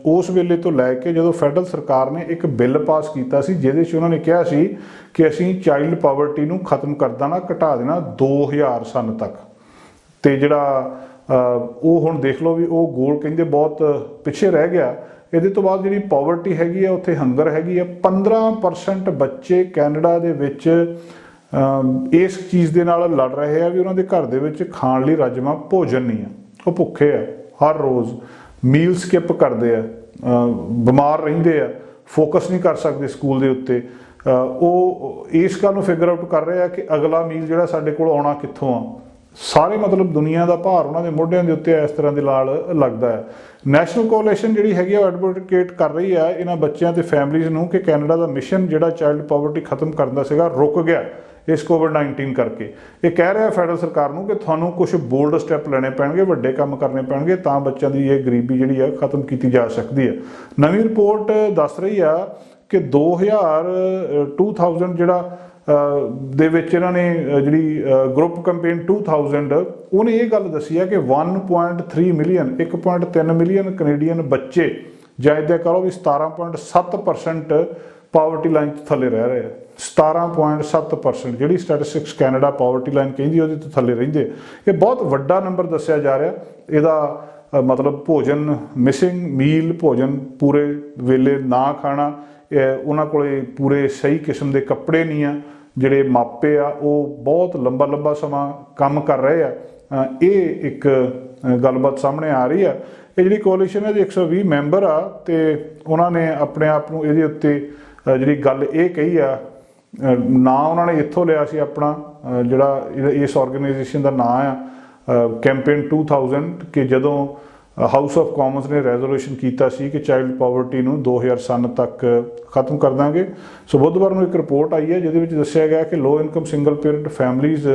ਉਸ ਵੇਲੇ ਤੋਂ ਲੈ ਕੇ ਜਦੋਂ ਫੈਡਰਲ ਸਰਕਾਰ ਨੇ ਇੱਕ ਬਿੱਲ ਪਾਸ ਕੀਤਾ ਸੀ ਜਿਹਦੇ 'ਚ ਉਹਨਾਂ ਨੇ ਕਿਹਾ ਸੀ ਕਿ ਅਸੀਂ ਚਾਈਲਡ ਪਾਵਰਟੀ ਨੂੰ ਖਤਮ ਕਰ ਦੇਣਾ, ਘਟਾ ਦੇਣਾ 2000 ਸਨ ਤੱਕ। ਤੇ ਜਿਹੜਾ ਉਹ ਹੁਣ ਦੇਖ ਲਓ ਵੀ ਉਹ ਗੋਲ ਕਹਿੰਦੇ ਬਹੁਤ ਪਿੱਛੇ ਰਹਿ ਗਿਆ। ਇਹਦੇ ਤੋਂ ਬਾਅਦ ਜਿਹੜੀ ਪਾਵਰਟੀ ਹੈਗੀ ਆ ਉੱਥੇ ਹੰਗਰ ਹੈਗੀ ਆ। 15% ਬੱਚੇ ਕੈਨੇਡਾ ਦੇ ਵਿੱਚ ਇਸ ਚੀਜ਼ ਦੇ ਨਾਲ ਲੜ ਰਹੇ ਆ ਵੀ ਉਹਨਾਂ ਦੇ ਘਰ ਦੇ ਵਿੱਚ ਖਾਣ ਲਈ ਰੱਜਵਾਂ ਭੋਜਨ ਨਹੀਂ ਆ, ਉਹ ਭੁੱਖੇ ਆ, ਹਰ ਰੋਜ਼ ਮੀਲ ਸਕਿਪ ਕਰਦੇ ਆ, ਬਿਮਾਰ ਰਹਿੰਦੇ ਆ, ਫੋਕਸ ਨਹੀਂ ਕਰ ਸਕਦੇ ਸਕੂਲ ਦੇ ਉੱਤੇ। ਉਹ ਇਸ ਗੱਲ ਨੂੰ ਫਿਗਰ ਆਊਟ ਕਰ ਰਹੇ ਆ ਕਿ ਅਗਲਾ ਮੀਲ ਜਿਹੜਾ ਸਾਡੇ ਕੋਲ ਆਉਣਾ ਕਿੱਥੋਂ ਆ। ਸਾਰੇ ਮਤਲਬ ਦੁਨੀਆ ਦਾ ਭਾਰ ਉਹਨਾਂ ਦੇ ਮੋਢਿਆਂ ਦੇ ਉੱਤੇ ਇਸ ਤਰ੍ਹਾਂ ਦੇ ਨਾਲ ਲੱਗਦਾ ਹੈ। ਨੈਸ਼ਨਲ ਕੋਅਲੀਸ਼ਨ ਜਿਹੜੀ ਹੈਗੀ ਆ ਐਡਵੋਕੇਟ ਕਰ ਰਹੀ ਆ ਇਹਨਾਂ ਬੱਚਿਆਂ ਤੇ ਫੈਮਲੀਜ਼ ਨੂੰ ਕਿ ਕੈਨੇਡਾ ਦਾ ਮਿਸ਼ਨ ਜਿਹੜਾ ਚਾਈਲਡ ਪਾਵਰਟੀ ਖਤਮ ਕਰਨ ਦਾ ਸੀਗਾ ਰੁਕ ਗਿਆ ਇਸ ਕੋਵਿਡ-19 ਕਰਕੇ। ਇਹ ਕਹਿ ਰਿਹਾ ਫੈਡਰਲ ਸਰਕਾਰ ਨੂੰ ਕਿ ਤੁਹਾਨੂੰ ਕੁਝ ਬੋਲਡ ਸਟੈਪ ਲੈਣੇ ਪੈਣਗੇ, ਵੱਡੇ ਕੰਮ ਕਰਨੇ ਪੈਣਗੇ ਤਾਂ ਬੱਚਿਆਂ ਦੀ ਇਹ ਗਰੀਬੀ ਜਿਹੜੀ ਆ ਖਤਮ ਕੀਤੀ ਜਾ ਸਕਦੀ ਹੈ। ਨਵੀਂ ਰਿਪੋਰਟ ਦੱਸ ਰਹੀ ਆ ਕਿ 2000 ਜਿਹੜਾ ਦੇ ਵਿੱਚ ਇਹਨਾਂ ਨੇ ਜਿਹੜੀ ਗਰੁੱਪ ਕੰਪੇਨ 2000 ਉਹਨੇ ਇਹ ਗੱਲ ਦੱਸੀ ਹੈ ਕਿ 1.3 ਮਿਲੀਅਨ 1.3 ਮਿਲੀਅਨ ਕੈਨੇਡੀਅਨ ਬੱਚੇ ਜਾਂ ਇੱਦਾਂ ਕਹੋ ਵੀ 17.7% ਪਾਵਰਟੀ ਲਾਈਨ ਤੋਂ ਥੱਲੇ ਰਹਿ ਰਹੇ ਆ। 17.7% ਜਿਹੜੀ ਸਟੈਟਿਸਟਿਕਸ ਕੈਨੇਡਾ ਪਾਵਰਟੀ ਲਾਈਨ ਕਹਿੰਦੀ ਉਹਦੇ ਤੋਂ ਥੱਲੇ ਰਹਿੰਦੇ। ਇਹ ਬਹੁਤ ਵੱਡਾ ਨੰਬਰ ਦੱਸਿਆ ਜਾ ਰਿਹਾ। ਇਹਦਾ ਮਤਲਬ ਭੋਜਨ ਮਿਸਿੰਗ ਮੀਲ, ਭੋਜਨ ਪੂਰੇ ਵੇਲੇ ਨਾ ਖਾਣਾ, ਉਹਨਾਂ ਕੋਲੇ ਪੂਰੇ ਸਹੀ ਕਿਸਮ ਦੇ ਕੱਪੜੇ ਨਹੀਂ ਆ, ਜਿਹੜੇ ਮਾਪੇ ਆ ਉਹ ਬਹੁਤ ਲੰਬਾ ਸਮਾਂ ਕੰਮ ਕਰ ਰਹੇ ਆ। ਇਹ ਇੱਕ ਗੱਲਬਾਤ ਸਾਹਮਣੇ ਆ ਰਹੀ ਆ। ਇਹ ਜਿਹੜੀ ਕੋਲੀਸ਼ਨ ਹੈ ਜੀ 120 ਮੈਂਬਰ ਆ ਤੇ ਉਹਨਾਂ ਨੇ ਆਪਣੇ ਆਪ ਨੂੰ ਇਹਦੇ ਉੱਤੇ ਜਿਹੜੀ ਗੱਲ ਇਹ ਕਹੀ ਆ, ਨਾਂ ਉਹਨਾਂ ਨੇ ਇੱਥੋਂ ਲਿਆ ਸੀ ਆਪਣਾ ਜਿਹੜਾ ਇਸ ਆਰਗੇਨਾਈਜੇਸ਼ਨ ਦਾ ਨਾਂ ਆ ਕੈਂਪੇਨ 2000, ਕਿ ਜਦੋਂ ਹਾਊਸ ਆਫ ਕਾਮਨਸ ਨੇ ਰੈਜ਼ੋਲੂਸ਼ਨ ਕੀਤਾ ਸੀ ਕਿ ਚਾਈਲਡ ਪਾਵਰਟੀ ਨੂੰ 2000 ਤੱਕ ਖਤਮ ਕਰ ਦਾਂਗੇ। ਸੋ ਬੁੱਧਵਾਰ ਨੂੰ ਇੱਕ ਰਿਪੋਰਟ ਆਈ ਹੈ ਜਿਹਦੇ ਵਿੱਚ ਦੱਸਿਆ ਗਿਆ ਕਿ ਲੋ ਇਨਕਮ ਸਿੰਗਲ ਪੇਰੈਂਟ ਫੈਮਲੀਜ਼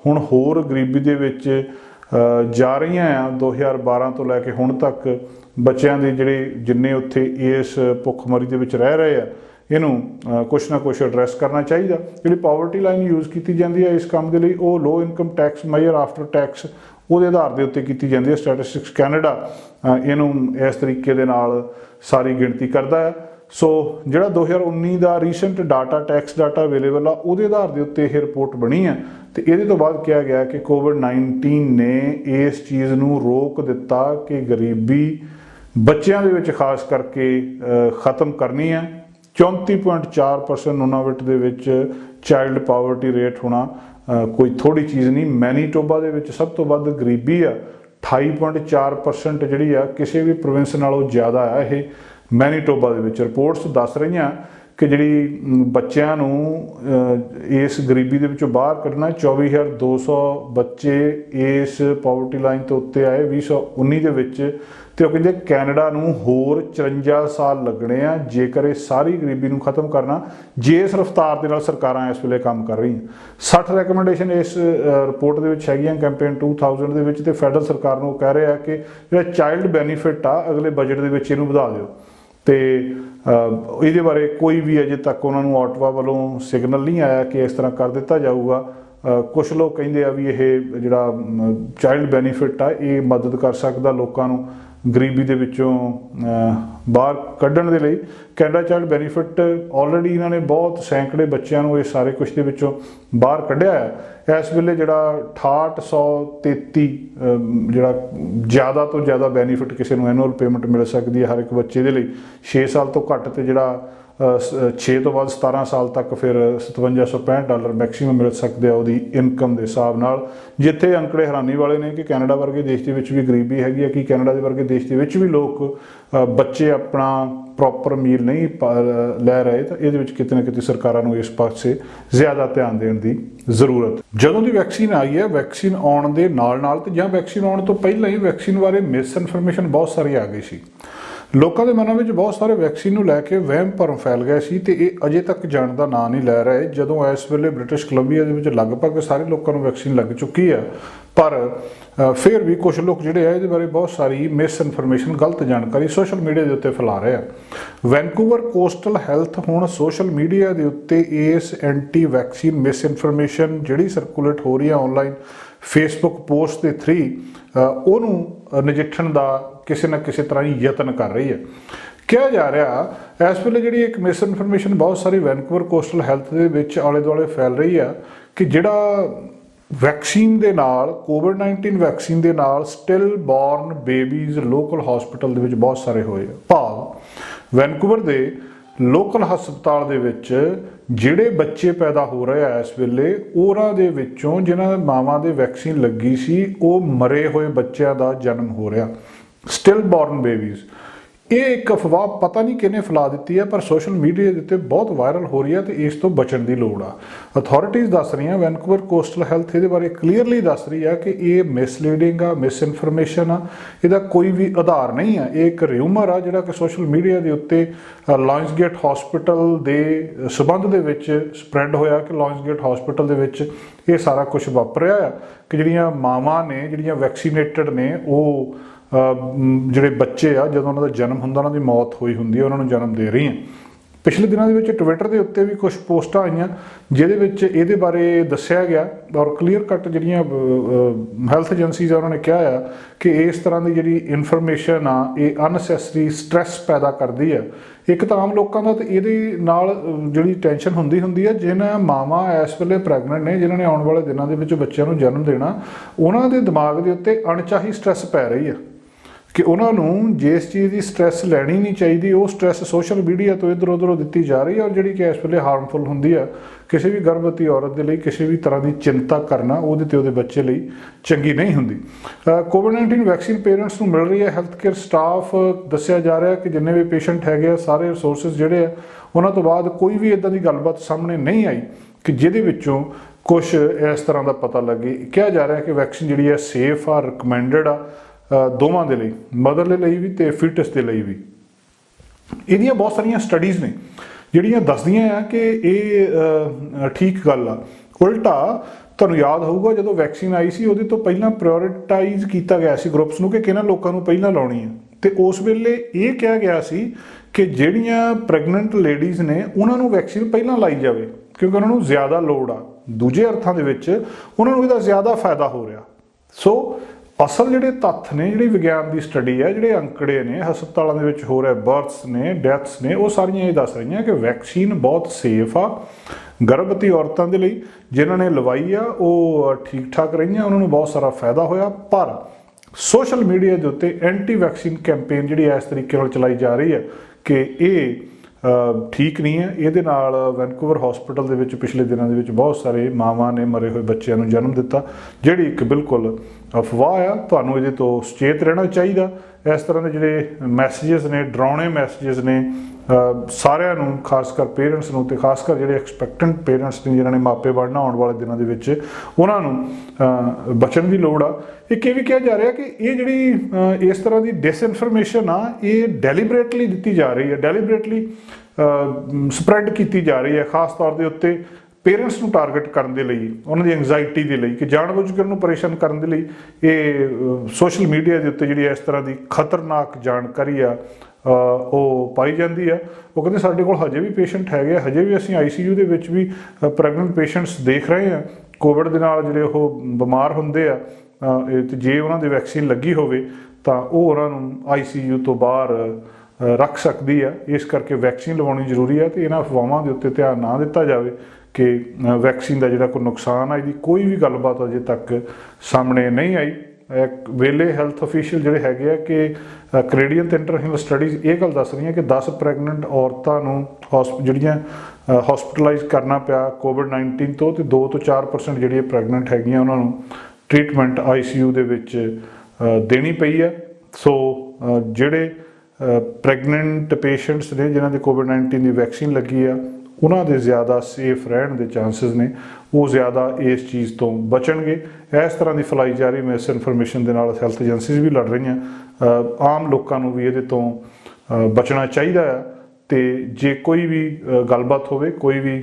ਹੁਣ ਹੋਰ ਗਰੀਬੀ ਦੇ ਵਿੱਚ ਜਾ ਰਹੀਆਂ ਆ। 2012 ਤੋਂ ਲੈ ਕੇ ਹੁਣ ਤੱਕ ਬੱਚਿਆਂ ਦੇ ਜਿਹੜੇ ਜਿੰਨੇ ਉੱਥੇ ਇਸ ਭੁੱਖਮਰੀ ਦੇ ਵਿੱਚ ਰਹਿ ਰਹੇ ਆ, ਇਹਨੂੰ ਕੁਛ ਨਾ ਕੁਛ ਐਡਰੈਸ ਕਰਨਾ ਚਾਹੀਦਾ। ਜਿਹੜੀ ਪਾਵਰਟੀ ਲਾਈਨ ਯੂਜ਼ ਕੀਤੀ ਜਾਂਦੀ ਹੈ ਇਸ ਕੰਮ ਦੇ ਲਈ, ਉਹ low income tax measure after tax ਉਹਦੇ ਆਧਾਰ ਦੇ ਉੱਤੇ ਕੀਤੀ ਜਾਂਦੀ ਹੈ। ਸਟੈਟਿਸਟਿਕਸ ਕੈਨੇਡਾ ਇਹਨੂੰ ਇਸ ਤਰੀਕੇ ਦੇ ਨਾਲ ਸਾਰੀ ਗਿਣਤੀ ਕਰਦਾ ਹੈ। ਸੋ ਜਿਹੜਾ 2019 ਦਾ recent data tax data available ਆ, ਉਹਦੇ ਆਧਾਰ ਦੇ ਉੱਤੇ ਇਹ ਰਿਪੋਰਟ ਬਣੀ ਹੈ ਤੇ ਇਹਦੇ ਤੋਂ ਬਾਅਦ ਕਿਹਾ ਗਿਆ ਕਿ ਕੋਵਿਡ-19 ਨੇ ਇਸ ਚੀਜ਼ ਨੂੰ ਰੋਕ ਦਿੱਤਾ ਕਿ ਗਰੀਬੀ ਬੱਚਿਆਂ ਦੇ ਵਿੱਚ ਖਾਸ ਕਰਕੇ ਖਤਮ ਕਰਨੀ ਹੈ। 34.4% ਨੁਨਾਵਿਟ ਦੇ ਵਿੱਚ ਚਾਈਲਡ ਪਾਵਰਟੀ ਰੇਟ ਹੋਣਾ ਕੋਈ ਥੋੜੀ ਚੀਜ਼ ਨਹੀਂ। ਮੈਨੀਟੋਬਾ ਦੇ ਵਿੱਚ ਸਭ ਤੋਂ ਵੱਧ ਗਰੀਬੀ ਆ, 28.4% ਜਿਹੜੀ ਆ ਕਿਸੇ ਵੀ ਪ੍ਰੋਵਿੰਸ ਨਾਲੋਂ ਜ਼ਿਆਦਾ ਆ ਇਹ ਮੈਨੀਟੋਬਾ ਦੇ ਵਿੱਚ। ਰਿਪੋਰਟਸ ਦੱਸ ਰਹੀਆਂ ਕਿ ਜਿਹੜੀ ਬੱਚਿਆਂ ਨੂੰ ਇਸ ਗਰੀਬੀ ਦੇ ਵਿੱਚੋਂ ਬਾਹਰ ਕੱਢਣਾ, 24,200 ਬੱਚੇ ਇਸ ਪਾਵਰਟੀ ਲਾਈਨ ਤੋਂ ਉੱਤੇ ਆਏ 2019 ਦੇ ਵਿੱਚ, ਤੇ ਉਹ ਕਹਿੰਦੇ ਕੈਨੇਡਾ ਨੂੰ ਹੋਰ 54 ਸਾਲ ਲੱਗਣੇ ਆ ਜੇਕਰ ਇਹ ਸਾਰੀ ਗਰੀਬੀ ਨੂੰ ਖਤਮ ਕਰਨਾ, ਜੇ ਇਸ ਰਫਤਾਰ ਦੇ ਨਾਲ ਸਰਕਾਰਾਂ ਇਸ ਵੇਲੇ ਕੰਮ ਕਰ ਰਹੀਆਂ। 60 ਰეკਮੈਂਡੇਸ਼ਨ ਇਸ ਰਿਪੋਰਟ ਦੇ ਵਿੱਚ ਹੈਗੀਆਂ ਕੈਂਪੇਨ 2000 ਦੇ ਵਿੱਚ, ਤੇ ਫੈਡਰਲ ਸਰਕਾਰ ਨੂੰ ਕਹਿ ਰਿਹਾ ਕਿ ਜਿਹੜਾ ਚਾਈਲਡ ਬੈਨੀਫਿਟ ਆ ਅਗਲੇ ਬਜਟ ਦੇ ਵਿੱਚ ਇਹਨੂੰ ਵਧਾ ਦਿਓ। ਤੇ ਇਹਦੇ ਬਾਰੇ ਕੋਈ ਵੀ ਅਜੇ ਤੱਕ ਉਹਨਾਂ ਨੂੰ ਆਟਵਾ ਵੱਲੋਂ ਸਿਗਨਲ ਨਹੀਂ ਆਇਆ ਕਿ ਇਸ ਤਰ੍ਹਾਂ ਕਰ ਦਿੱਤਾ ਜਾਊਗਾ। ਕੁਛ ਲੋਕ ਕਹਿੰਦੇ ਆ ਵੀ ਇਹ ਜਿਹੜਾ ਚਾਈਲਡ ਬੈਨੀਫਿਟ ਆ ਇਹ ਮਦਦ ਕਰ ਸਕਦਾ ਲੋਕਾਂ ਨੂੰ ਗਰੀਬੀ ਦੇ ਵਿੱਚੋਂ ਬਾਹਰ ਕੱਢਣ ਦੇ ਲਈ। ਕੈਨੇਡਾ ਚਾਈਲਡ ਬੈਨੀਫਿਟ ਆਲਰੇਡੀ ਇਹਨਾਂ ਨੇ ਬਹੁਤ ਸੈਂਕੜੇ ਬੱਚਿਆਂ ਨੂੰ ਇਸ ਸਾਰੇ ਕੁਛ ਦੇ ਵਿੱਚੋਂ ਬਾਹਰ ਕੱਢਿਆ ਹੈ। ਇਸ ਵੇਲੇ ਜਿਹੜਾ 6833 ਜਿਹੜਾ ਜ਼ਿਆਦਾ ਤੋਂ ਜ਼ਿਆਦਾ ਬੈਨੀਫਿਟ ਕਿਸੇ ਨੂੰ ਐਨੂਅਲ ਪੇਮੈਂਟ ਮਿਲ ਸਕਦੀ ਹੈ ਹਰ ਇੱਕ ਬੱਚੇ ਦੇ ਲਈ। 6 ਸਾਲ ਤੋਂ ਘੱਟ ਤੇ ਜਿਹੜਾ 6 ਤੋਂ ਬਾਅਦ 17 ਸਾਲ ਤੱਕ ਫਿਰ $5765 ਮੈਕਸੀਮਮ ਮਿਲ ਸਕਦੇ ਆ ਉਹਦੀ ਇਨਕਮ ਦੇ ਹਿਸਾਬ ਨਾਲ। ਜਿੱਥੇ ਅੰਕੜੇ ਹੈਰਾਨੀ ਵਾਲੇ ਨੇ ਕਿ ਕੈਨੇਡਾ ਵਰਗੇ ਦੇਸ਼ ਦੇ ਵਿੱਚ ਵੀ ਗਰੀਬੀ ਹੈਗੀ ਹੈ, ਕਿ ਕੈਨੇਡਾ ਦੇ ਵਰਗੇ ਦੇਸ਼ ਦੇ ਵਿੱਚ ਵੀ ਲੋਕ ਬੱਚੇ ਆਪਣਾ ਪ੍ਰੋਪਰ ਮੀਲ ਨਹੀਂ ਲੈ ਰਹੇ, ਤਾਂ ਇਹਦੇ ਵਿੱਚ ਕਿਤੇ ਨਾ ਕਿਤੇ ਸਰਕਾਰਾਂ ਨੂੰ ਇਸ ਪਾਸੇ ਜ਼ਿਆਦਾ ਧਿਆਨ ਦੇਣ ਦੀ ਜ਼ਰੂਰਤ। ਜਦੋਂ ਦੀ ਵੈਕਸੀਨ ਆਈ ਹੈ, ਵੈਕਸੀਨ ਆਉਣ ਦੇ ਨਾਲ ਤੇ ਜਾਂ ਵੈਕਸੀਨ ਆਉਣ ਤੋਂ ਪਹਿਲਾਂ ਹੀ ਵੈਕਸੀਨ ਬਾਰੇ ਮਿਸ ਇਨਫੋਰਮੇਸ਼ਨ ਬਹੁਤ ਸਾਰੀ ਆ ਗਈ ਸੀ। ਲੋਕਾਂ ਦੇ ਮਨਾਂ ਵਿੱਚ ਬਹੁਤ ਸਾਰੇ ਵੈਕਸੀਨ ਨੂੰ ਲੈ ਕੇ ਵਹਿਮ ਭਰਮ ਫੈਲ ਗਏ ਸੀ ਤੇ ਇਹ ਅਜੇ ਤੱਕ ਜਾਣ ਦਾ ਨਾਂ ਨਹੀਂ ਲੈ ਰਹੇ। ਜਦੋਂ ਇਸ ਵੇਲੇ ਬ੍ਰਿਟਿਸ਼ ਕੋਲੰਬੀਆ ਦੇ ਵਿੱਚ ਲਗਭਗ ਸਾਰੇ ਲੋਕਾਂ ਨੂੰ ਵੈਕਸੀਨ ਲੱਗ ਚੁੱਕੀ ਹੈ, ਪਰ ਫਿਰ ਵੀ ਕੁਝ ਲੋਕ ਜਿਹੜੇ ਆ ਇਹਦੇ ਬਾਰੇ ਬਹੁਤ ਸਾਰੀ ਮਿਸ ਇਨਫੋਰਮੇਸ਼ਨ, ਗਲਤ ਜਾਣਕਾਰੀ ਸੋਸ਼ਲ ਮੀਡੀਆ ਦੇ ਉੱਤੇ ਫੈਲਾ ਰਹੇ ਆ। ਵੈਨਕੂਵਰ ਕੋਸਟਲ ਹੈਲਥ ਹੁਣ ਸੋਸ਼ਲ ਮੀਡੀਆ ਦੇ ਉੱਤੇ ਇਸ ਐਂਟੀ ਵੈਕਸੀਨ ਮਿਸ ਇਨਫੋਰਮੇਸ਼ਨ ਜਿਹੜੀ ਸਰਕੂਲੇਟ ਹੋ ਰਹੀ ਹੈ ਆਨਲਾਈਨ ਫੇਸਬੁੱਕ ਪੋਸਟ ਦੇ ਥਰੂ ਉਹਨੂੰ ਨਜਿੱਠਣ ਦਾ ਕਿਸੇ ਨਾ ਕਿਸੇ ਤਰ੍ਹਾਂ ਹੀ ਯਤਨ ਕਰ ਰਹੀ ਹੈ। ਕਿਹਾ ਜਾ ਰਿਹਾ ਇਸ ਵੇਲੇ ਜਿਹੜੀ ਇੱਕ ਮਿਸ ਇਨਫੋਰਮੇਸ਼ਨ ਬਹੁਤ ਸਾਰੀ ਵੈਨਕੂਵਰ ਕੋਸਟਲ ਹੈਲਥ ਦੇ ਵਿੱਚ ਆਲੇ ਦੁਆਲੇ ਫੈਲ ਰਹੀ ਆ ਕਿ ਜਿਹੜਾ ਵੈਕਸੀਨ ਦੇ ਨਾਲ ਕੋਵਿਡ-19 ਵੈਕਸੀਨ ਦੇ ਨਾਲ still born babies local hospital ਦੇ ਵਿੱਚ ਬਹੁਤ ਸਾਰੇ ਹੋਏ ਆ। ਭਾਵ ਵੈਨਕੂਵਰ ਦੇ ਲੋਕਲ ਹਸਪਤਾਲ ਦੇ ਵਿੱਚ ਜਿਹੜੇ ਬੱਚੇ ਪੈਦਾ ਹੋ ਰਹੇ ਆ ਇਸ ਵੇਲੇ, ਉਹਨਾਂ ਦੇ ਵਿੱਚੋਂ ਜਿਨ੍ਹਾਂ ਦੇ ਮਾਵਾਂ ਦੇ ਵੈਕਸੀਨ ਲੱਗੀ ਸੀ ਉਹ ਮਰੇ ਹੋਏ ਬੱਚਿਆਂ ਦਾ ਜਨਮ ਹੋ ਰਿਹਾ, ਸਟਿਲ ਬੋਰਨ ਬੇਬੀਜ਼। ਇਹ ਇੱਕ ਅਫਵਾਹ ਪਤਾ ਨਹੀਂ ਕਿਹਨੇ ਫੈਲਾ ਦਿੱਤੀ ਹੈ, ਪਰ ਸੋਸ਼ਲ ਮੀਡੀਆ ਦੇ ਉੱਤੇ ਬਹੁਤ ਵਾਇਰਲ ਹੋ ਰਹੀ ਹੈ ਤੇ ਇਸ ਤੋਂ ਬਚਣ ਦੀ ਲੋੜ ਆ। ਅਥਾਰਟੀਜ਼ ਦੱਸ ਰਹੀਆਂ, ਵੈਨਕੂਵਰ ਕੋਸਟਲ ਹੈਲਥ ਇਹਦੇ ਬਾਰੇ ਕਲੀਅਰਲੀ ਦੱਸ ਰਹੀ ਆ ਕਿ ਇਹ ਮਿਸਲੀਡਿੰਗ ਆ, ਮਿਸ ਇਨਫੋਰਮੇਸ਼ਨ ਆ, ਇਹਦਾ ਕੋਈ ਵੀ ਆਧਾਰ ਨਹੀਂ ਆ। ਇਹ ਇੱਕ ਰਿਊਮਰ ਆ ਜਿਹੜਾ ਕਿ ਸੋਸ਼ਲ ਮੀਡੀਆ ਦੇ ਉੱਤੇ ਲਾਇਨਸਗੇਟ ਹਸਪੀਟਲ ਦੇ ਸਬੰਧ ਦੇ ਵਿੱਚ ਸਪਰੈਡ ਹੋਇਆ ਕਿ ਲਾਇਨਸਗੇਟ ਹਸਪੀਟਲ ਦੇ ਵਿੱਚ ਇਹ ਸਾਰਾ ਕੁਝ ਵਾਪਰਿਆ ਆ ਕਿ ਜਿਹੜੀਆਂ ਮਾਵਾਂ ਨੇ ਜਿਹੜੀਆਂ ਵੈਕਸੀਨੇਟਡ ਨੇ ਉਹ ਜਿਹੜੇ ਬੱਚੇ ਆ ਜਦੋਂ ਉਹਨਾਂ ਦਾ ਜਨਮ ਹੁੰਦਾ ਉਹਨਾਂ ਦੀ ਮੌਤ ਹੋਈ ਹੁੰਦੀ ਹੈ, ਉਹਨਾਂ ਨੂੰ ਜਨਮ ਦੇ ਰਹੀਆਂ। ਪਿਛਲੇ ਦਿਨਾਂ ਦੇ ਵਿੱਚ ਟਵਿੱਟਰ ਦੇ ਉੱਤੇ ਵੀ ਕੁਝ ਪੋਸਟਾਂ ਆਈਆਂ ਜਿਹਦੇ ਵਿੱਚ ਇਹਦੇ ਬਾਰੇ ਦੱਸਿਆ ਗਿਆ ਔਰ ਕਲੀਅਰ ਕੱਟ ਜਿਹੜੀਆਂ ਹੈਲਥ ਏਜੰਸੀਜ਼ ਆ ਉਹਨਾਂ ਨੇ ਕਿਹਾ ਆ ਕਿ ਇਸ ਤਰ੍ਹਾਂ ਦੀ ਜਿਹੜੀ ਇਨਫੋਰਮੇਸ਼ਨ ਆ ਇਹ ਅਨਨੈਸੈਸਰੀ ਸਟ੍ਰੈਸ ਪੈਦਾ ਕਰਦੀ ਆ। ਇੱਕ ਤਾਂ ਆਮ ਲੋਕਾਂ ਦਾ ਤੇ ਇਹਦੇ ਨਾਲ ਜਿਹੜੀ ਟੈਨਸ਼ਨ ਹੁੰਦੀ ਹੈ, ਜਿਹਨਾਂ ਮਾਵਾਂ ਇਸ ਵੇਲੇ ਪ੍ਰੈਗਨੈਂਟ ਨੇ, ਜਿਨ੍ਹਾਂ ਨੇ ਆਉਣ ਵਾਲੇ ਦਿਨਾਂ ਦੇ ਵਿੱਚ ਬੱਚਿਆਂ ਨੂੰ ਜਨਮ ਦੇਣਾ, ਉਹਨਾਂ ਦੇ ਦਿਮਾਗ ਦੇ ਉੱਤੇ ਅਣਚਾਹੀ ਸਟ੍ਰੈਸ ਪੈ ਰਹੀ ਆ। कि उन्होंने जिस चीज़ की स्ट्रैस लैनी नहीं चाहिए वो स्ट्रैस सोशल मीडिया तो इधर उधरों दी जा रही है, और जी कि इस वेले हार्मफुल होंगी है किसी भी गर्भवती औरत के लिए किसी भी तरह की चिंता करना वो बच्चे लिए चंगी नहीं होंगी। कोविड-19 वैक्सीन पेरेंट्स को मिल रही है, हैल्थ केयर स्टाफ दसिया जा रहा है कि जिन्ने भी पेशेंट है सारे रिसोर्सिस जोड़े है उन्होंने तो बाद कोई भी इदा की गलबात सामने नहीं आई कि जिहदे विचों कुछ इस तरह का पता लगे। कहा जा रहा है कि वैक्सीन जी है सेफ आ, रिकमेंडेड आ दोवां दे लई, मदर दे लई भी ते फिटस दे लई भी। इहदियां बहुत सारियां स्टडीज़ ने जिहड़ियां दसदियां आ कि ये ठीक गल आ। उल्टा तुहानूं याद होऊगा जदों वैक्सीन आई सी उहदे तो पहलां प्रायोरिटाइज किया गया सी ग्रुप्स नूं कि किहਨਾਂ लोकां नूं पहलां लाउणी है, ते उस वेले ये कहा गया सी कि जिहड़ियां प्रैगनेंट लेडीज़ ने उन्हां नूं वैक्सीन पहलां लाई जावे क्योंकि उन्हां नूं ज़्यादा लोड़ आ, दूजे अर्थां दे विच उन्हां नूं इहदा ज़्यादा फायदा हो रहा। सो असल जिहड़े तत्थ ने, जिहड़ी विज्ञान की स्टडी है, जिहड़े अंकड़े ने हस्पतालों दे विच हो रहे बर्थस ने, डैथस ने, वो सारियां ये दस रही कि वैक्सीन बहुत सेफ आ गर्भवती औरतों के लिए जिन्होंने लवाई आ वो ठीक ठाक रही, उन्होंने बहुत सारा फायदा होया। पर सोशल मीडिया के उत्ते एंटी वैक्सीन कैंपेन जी इस तरीके चलाई जा रही है कि ये ठीक नहीं है। ये वैनकूवर हॉस्पिटल के विच पिछले दिनों के बहुत सारे मावां ने मरे हुए बच्चों को जन्म दिता, जिहड़ी एक बिल्कुल अफवाह आ। तुहानूं इहदे तो सचेत रहना चाहिए। इस तरह के जिहड़े मैसेजेस ने, डरावने मैसेजेस ने सारिਆਂ ਨੂੰ खासकर पेरेंट्स ਨੂੰ ਤੇ खासकर ਜਿਹੜੇ एक्सपैक्टेंट पेरेंट्स ने जिन्होंने मापे बनना आने वाले दिनों के उन्होंने बचन की लोड़ आ। एक ये भी कहा जा रहा कि ये जी इस तरह की डिसइनफॉर्मेशन आ ये डेलीबरेटली दी जा रही है, डेलीबरेटली स्प्रैड की जा रही है, खास तौर के उत्ते पेरेंट्स को टारगेट करने के लिए, उन्होंने एंगजाइटी के लिए कि जानबूझ के उन्होंने परेशान करने के लिए ये सोशल मीडिया के उत्ते जी इस तरह की खतरनाक जानकारी आ वो पाई जाती है। वो कहते साढ़े कोल हजे भी पेशेंट है, हजे भी असीं ICU के विच भी प्रैगनेंट पेशेंट्स देख रहे हैं कोविड के नाल जिहड़े वो बीमार होंदे आ, जे उन्हां दे वैक्सीन लगी होवे तां वो उन्हां नूं ICU तो बाहर रख सकती है। इस करके वैक्सीन लवाउणी जरूरी है तो इन्हां अफवाहां दे उत्ते ध्यान ना दिता जाए कि वैक्सीन का जिहड़ा कोई नुकसान है, कोई भी गलबात अजे तक सामने नहीं आई। वेले हैल्थ ऑफिशियल जोड़े है कि कैनेडियन इंटरनेशनल स्टडीज़ ये गल दस रही कि 10 प्रैगनेंट औरतों जड़ियाँ हॉस्पिटलाइज करना पिया कोविड-19 तो 2 to 4% जी प्रैगनेंट है उन्होंने ट्रीटमेंट ICU दे विच देनी पई है। सो जिहड़े प्रैगनेंट पेशेंट्स ने जिन्हों की कोविड-19 की वैक्सीन लगी है उन्होंने ज़्यादा सेफ रहने के चांसिस ने, वो ज़्यादा इस चीज़ तो बचणगे। इस तरह की फैलाई जा रही मिस इनफॉर्मेशन के नाल हैल्थ एजेंसीज भी लड़ रही हैं। आम लोगों को भी ये तो बचना चाहिए है। तो जे कोई भी गलबात होवे, कोई भी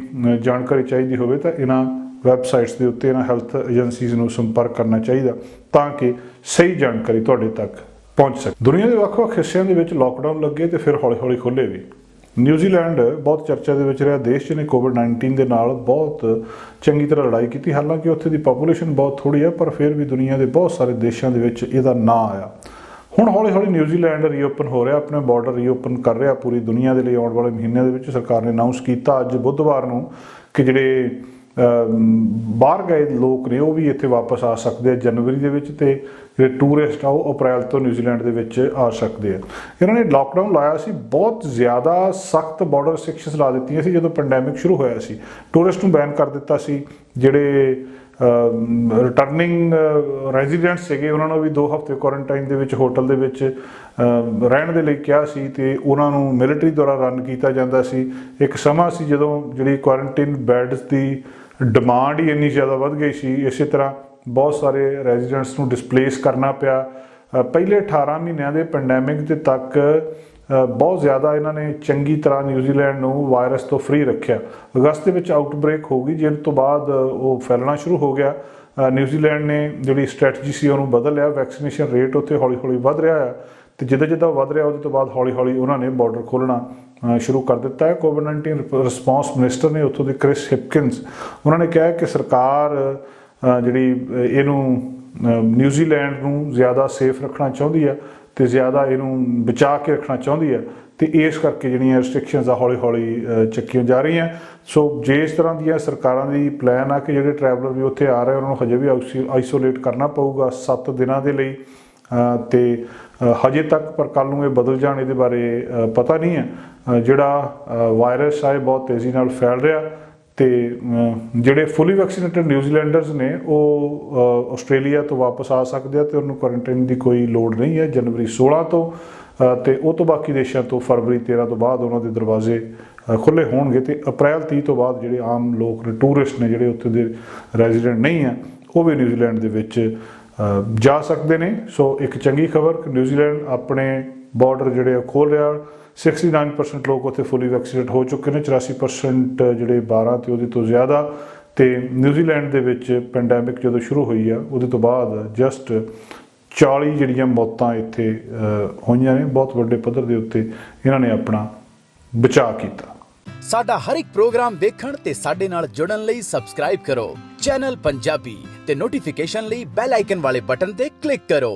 जानकारी चाहिए होवे तो इन्हां वैबसाइट्स के उत्ते इन्हां हैल्थ एजेंसीज को संपर्क करना चाहिए ताकि सही जानकारी तुहाडे तक पहुँच सके। दुनिया के ਵੱਖ-ਵੱਖ हिस्सों के लॉकडाउन लगे तो फिर हौली हौली खुले भी। न्यूजीलैंड बहुत चर्चा के रहा देश जिन्हें कोविड-19 के नाल बहुत चंगी तरह लड़ाई की, हालांकि उत्थे की पॉपूलेशन बहुत थोड़ी है पर फिर भी दुनिया के बहुत सारे देशों के इसका ना आया। हुण हौली हौली न्यूजीलैंड रीओपन हो रहा, अपने बॉर्डर रीओपन कर रहा पूरी दुनिया के लिए। आने वाले महीनों के सरकार ने अनाउंस किया अज बुधवार को कि जिहड़े बाहर गए लोग ने वो भी इत्थे वापस आ सकते हैं जनवरी के विच, ते जिहड़े टूरिस्ट आ वो अप्रैल तो न्यूजीलैंड के विच आ सकते हैं। इन्होंने लॉकडाउन लाया सी, बहुत ज़्यादा सख्त बॉर्डर रिस्ट्रिक्शनस ला दी सी जो पेंडेमिक शुरू होया सी। टूरिस्ट नूं बैन कर दिता सी, जिहड़े रिटर्निंग रेजिडेंट्स सीगे उन्होंने भी 2 हफ्ते क्वारंटाइन दे विच होटल दे विच रहण दे लई कहा सी ते उन्हां नूं मिलिटरी द्वारा रन किया जाता सी। एक समा सी जदों जिहड़ी क्वारंटाइन बैड्स की डिमांड ही इन्नी ज़्यादा वध गई सी, इस तरह बहुत सारे रेजिडेंट्स नूं डिसप्लेस करना पिया। पहले 18 महीनों के पेंडेमिक के तक बहुत ज़्यादा इन्होंने चंगी तरह न्यूजीलैंड नूं वायरस तो फ्री रखा। अगस्त के आउटब्रेक हो गई, जिस तो बाद वो फैलना शुरू हो गया। न्यूजीलैंड ने जिहड़ी स्ट्रैटजी सी उहनूं बदल लिया, वैक्सीनेशन रेट उत्थे हौली हौली वध रहा है तो जिद्दां जिद्दां वध रहा उस तो बाद हौली हौली उन्होंने बॉर्डर खोलना शुरू कर दिता है। कोविड-19 रिस्पॉन्स मिनिस्टर ने उत्थों के क्रिस हिपकिंस उन्होंने कहा कि सरकार जिहड़ी इहनूं न्यूजीलैंड नूं ज़्यादा सेफ रखना चाहती है तो ज़्यादा इनू बचा के रखना चाहती है तो इस करके जिहड़ियां रिस्ट्रिक्शनस हौली हौली चक्कियां जा रही हैं। सो जे इस तरह दी सरकारां दी प्लान आ कि जिहड़े ट्रैवलर भी उत्थे आ रहे उन्होंने हजे भी आइसोलेट करना पऊगा 7 दिनों के लिए। तो ਹਜੇ ਤੱਕ, ਪਰ ਕੱਲ੍ਹ ਨੂੰ ਇਹ ਬਦਲ ਜਾਣ ਇਹਦੇ ਬਾਰੇ ਪਤਾ ਨਹੀਂ ਹੈ। ਜਿਹੜਾ ਵਾਇਰਸ ਆ ਇਹ ਬਹੁਤ ਤੇਜ਼ੀ ਨਾਲ ਫੈਲ ਰਿਹਾ ਤੇ ਜਿਹੜੇ ਫੁੱਲੀ ਵੈਕਸੀਨੇਟਡ ਨਿਊਜ਼ੀਲੈਂਡਰਸ ਨੇ ਉਹ ਆਸਟ੍ਰੇਲੀਆ ਤੋਂ ਵਾਪਸ ਆ ਸਕਦੇ ਆ ਤੇ ਉਹਨੂੰ ਕੁਆਰੰਟਾਈਨ ਦੀ ਕੋਈ ਲੋੜ ਨਹੀਂ ਹੈ ਜਨਵਰੀ 16 ਤੋਂ ਤੇ ਉਹ ਤੋਂ ਬਾਕੀ ਦੇਸ਼ਾਂ ਤੋਂ ਫਰਵਰੀ 13 ਤੋਂ ਬਾਅਦ ਉਹਨਾਂ ਦੇ ਦਰਵਾਜ਼ੇ ਖੁੱਲ੍ਹੇ ਹੋਣਗੇ ਤੇ ਅਪ੍ਰੈਲ 30 ਤੋਂ ਬਾਅਦ ਜਿਹੜੇ ਆਮ ਲੋਕ ਨੇ, ਟੂਰਿਸਟ ਨੇ ਜਿਹੜੇ ਉੱਥੇ ਦੇ ਰੈਜ਼ੀਡੈਂਟ ਨਹੀਂ ਆ, ਉਹ ਵੀ ਨਿਊਜ਼ੀਲੈਂਡ ਦੇ ਵਿੱਚ ਜਾ ਸਕਦੇ ਨੇ। ਸੋ ਇੱਕ ਚੰਗੀ ਖਬਰ ਕਿ ਨਿਊਜ਼ੀਲੈਂਡ ਆਪਣੇ ਬਾਰਡਰ ਜਿਹੜੇ ਖੋਲ੍ਹ ਰਿਹਾ। 69% ਲੋਕ ਉੱਥੇ ਫੁੱਲੀ ਵੈਕਸੀਨੇਟ ਹੋ ਚੁੱਕੇ ਨੇ, 84% ਜਿਹੜੇ 12 ਤੇ ਉਹਦੇ ਤੋਂ ਜ਼ਿਆਦਾ। ਤੇ ਨਿਊਜ਼ੀਲੈਂਡ ਦੇ ਵਿੱਚ ਪੈਂਡੈਮਿਕ ਜਦੋਂ ਸ਼ੁਰੂ ਹੋਈ ਆ ਉਹਦੇ ਤੋਂ ਬਾਅਦ ਜਸਟ 40 ਜਿਹੜੀਆਂ ਮੌਤਾਂ ਇੱਥੇ ਹੋਈਆਂ ਨੇ। ਬਹੁਤ ਵੱਡੇ ਪੱਧਰ ਦੇ ਉੱਤੇ ਇਹਨਾਂ ਨੇ ਆਪਣਾ ਬਚਾਅ ਕੀਤਾ। ਸਾਡਾ ਹਰ ਇੱਕ ਪ੍ਰੋਗਰਾਮ ਵੇਖਣ ਤੇ ਸਾਡੇ ਨਾਲ ਜੁੜਨ ਲਈ ਸਬਸਕ੍ਰਾਈਬ ਕਰੋ ਚੈਨਲ ਪੰਜਾਬੀ ਤੇ ਨੋਟੀਫਿਕੇਸ਼ਨ ਲਈ ਬੈਲ ਆਈਕਨ ਵਾਲੇ ਬਟਨ ਤੇ ਕਲਿੱਕ ਕਰੋ।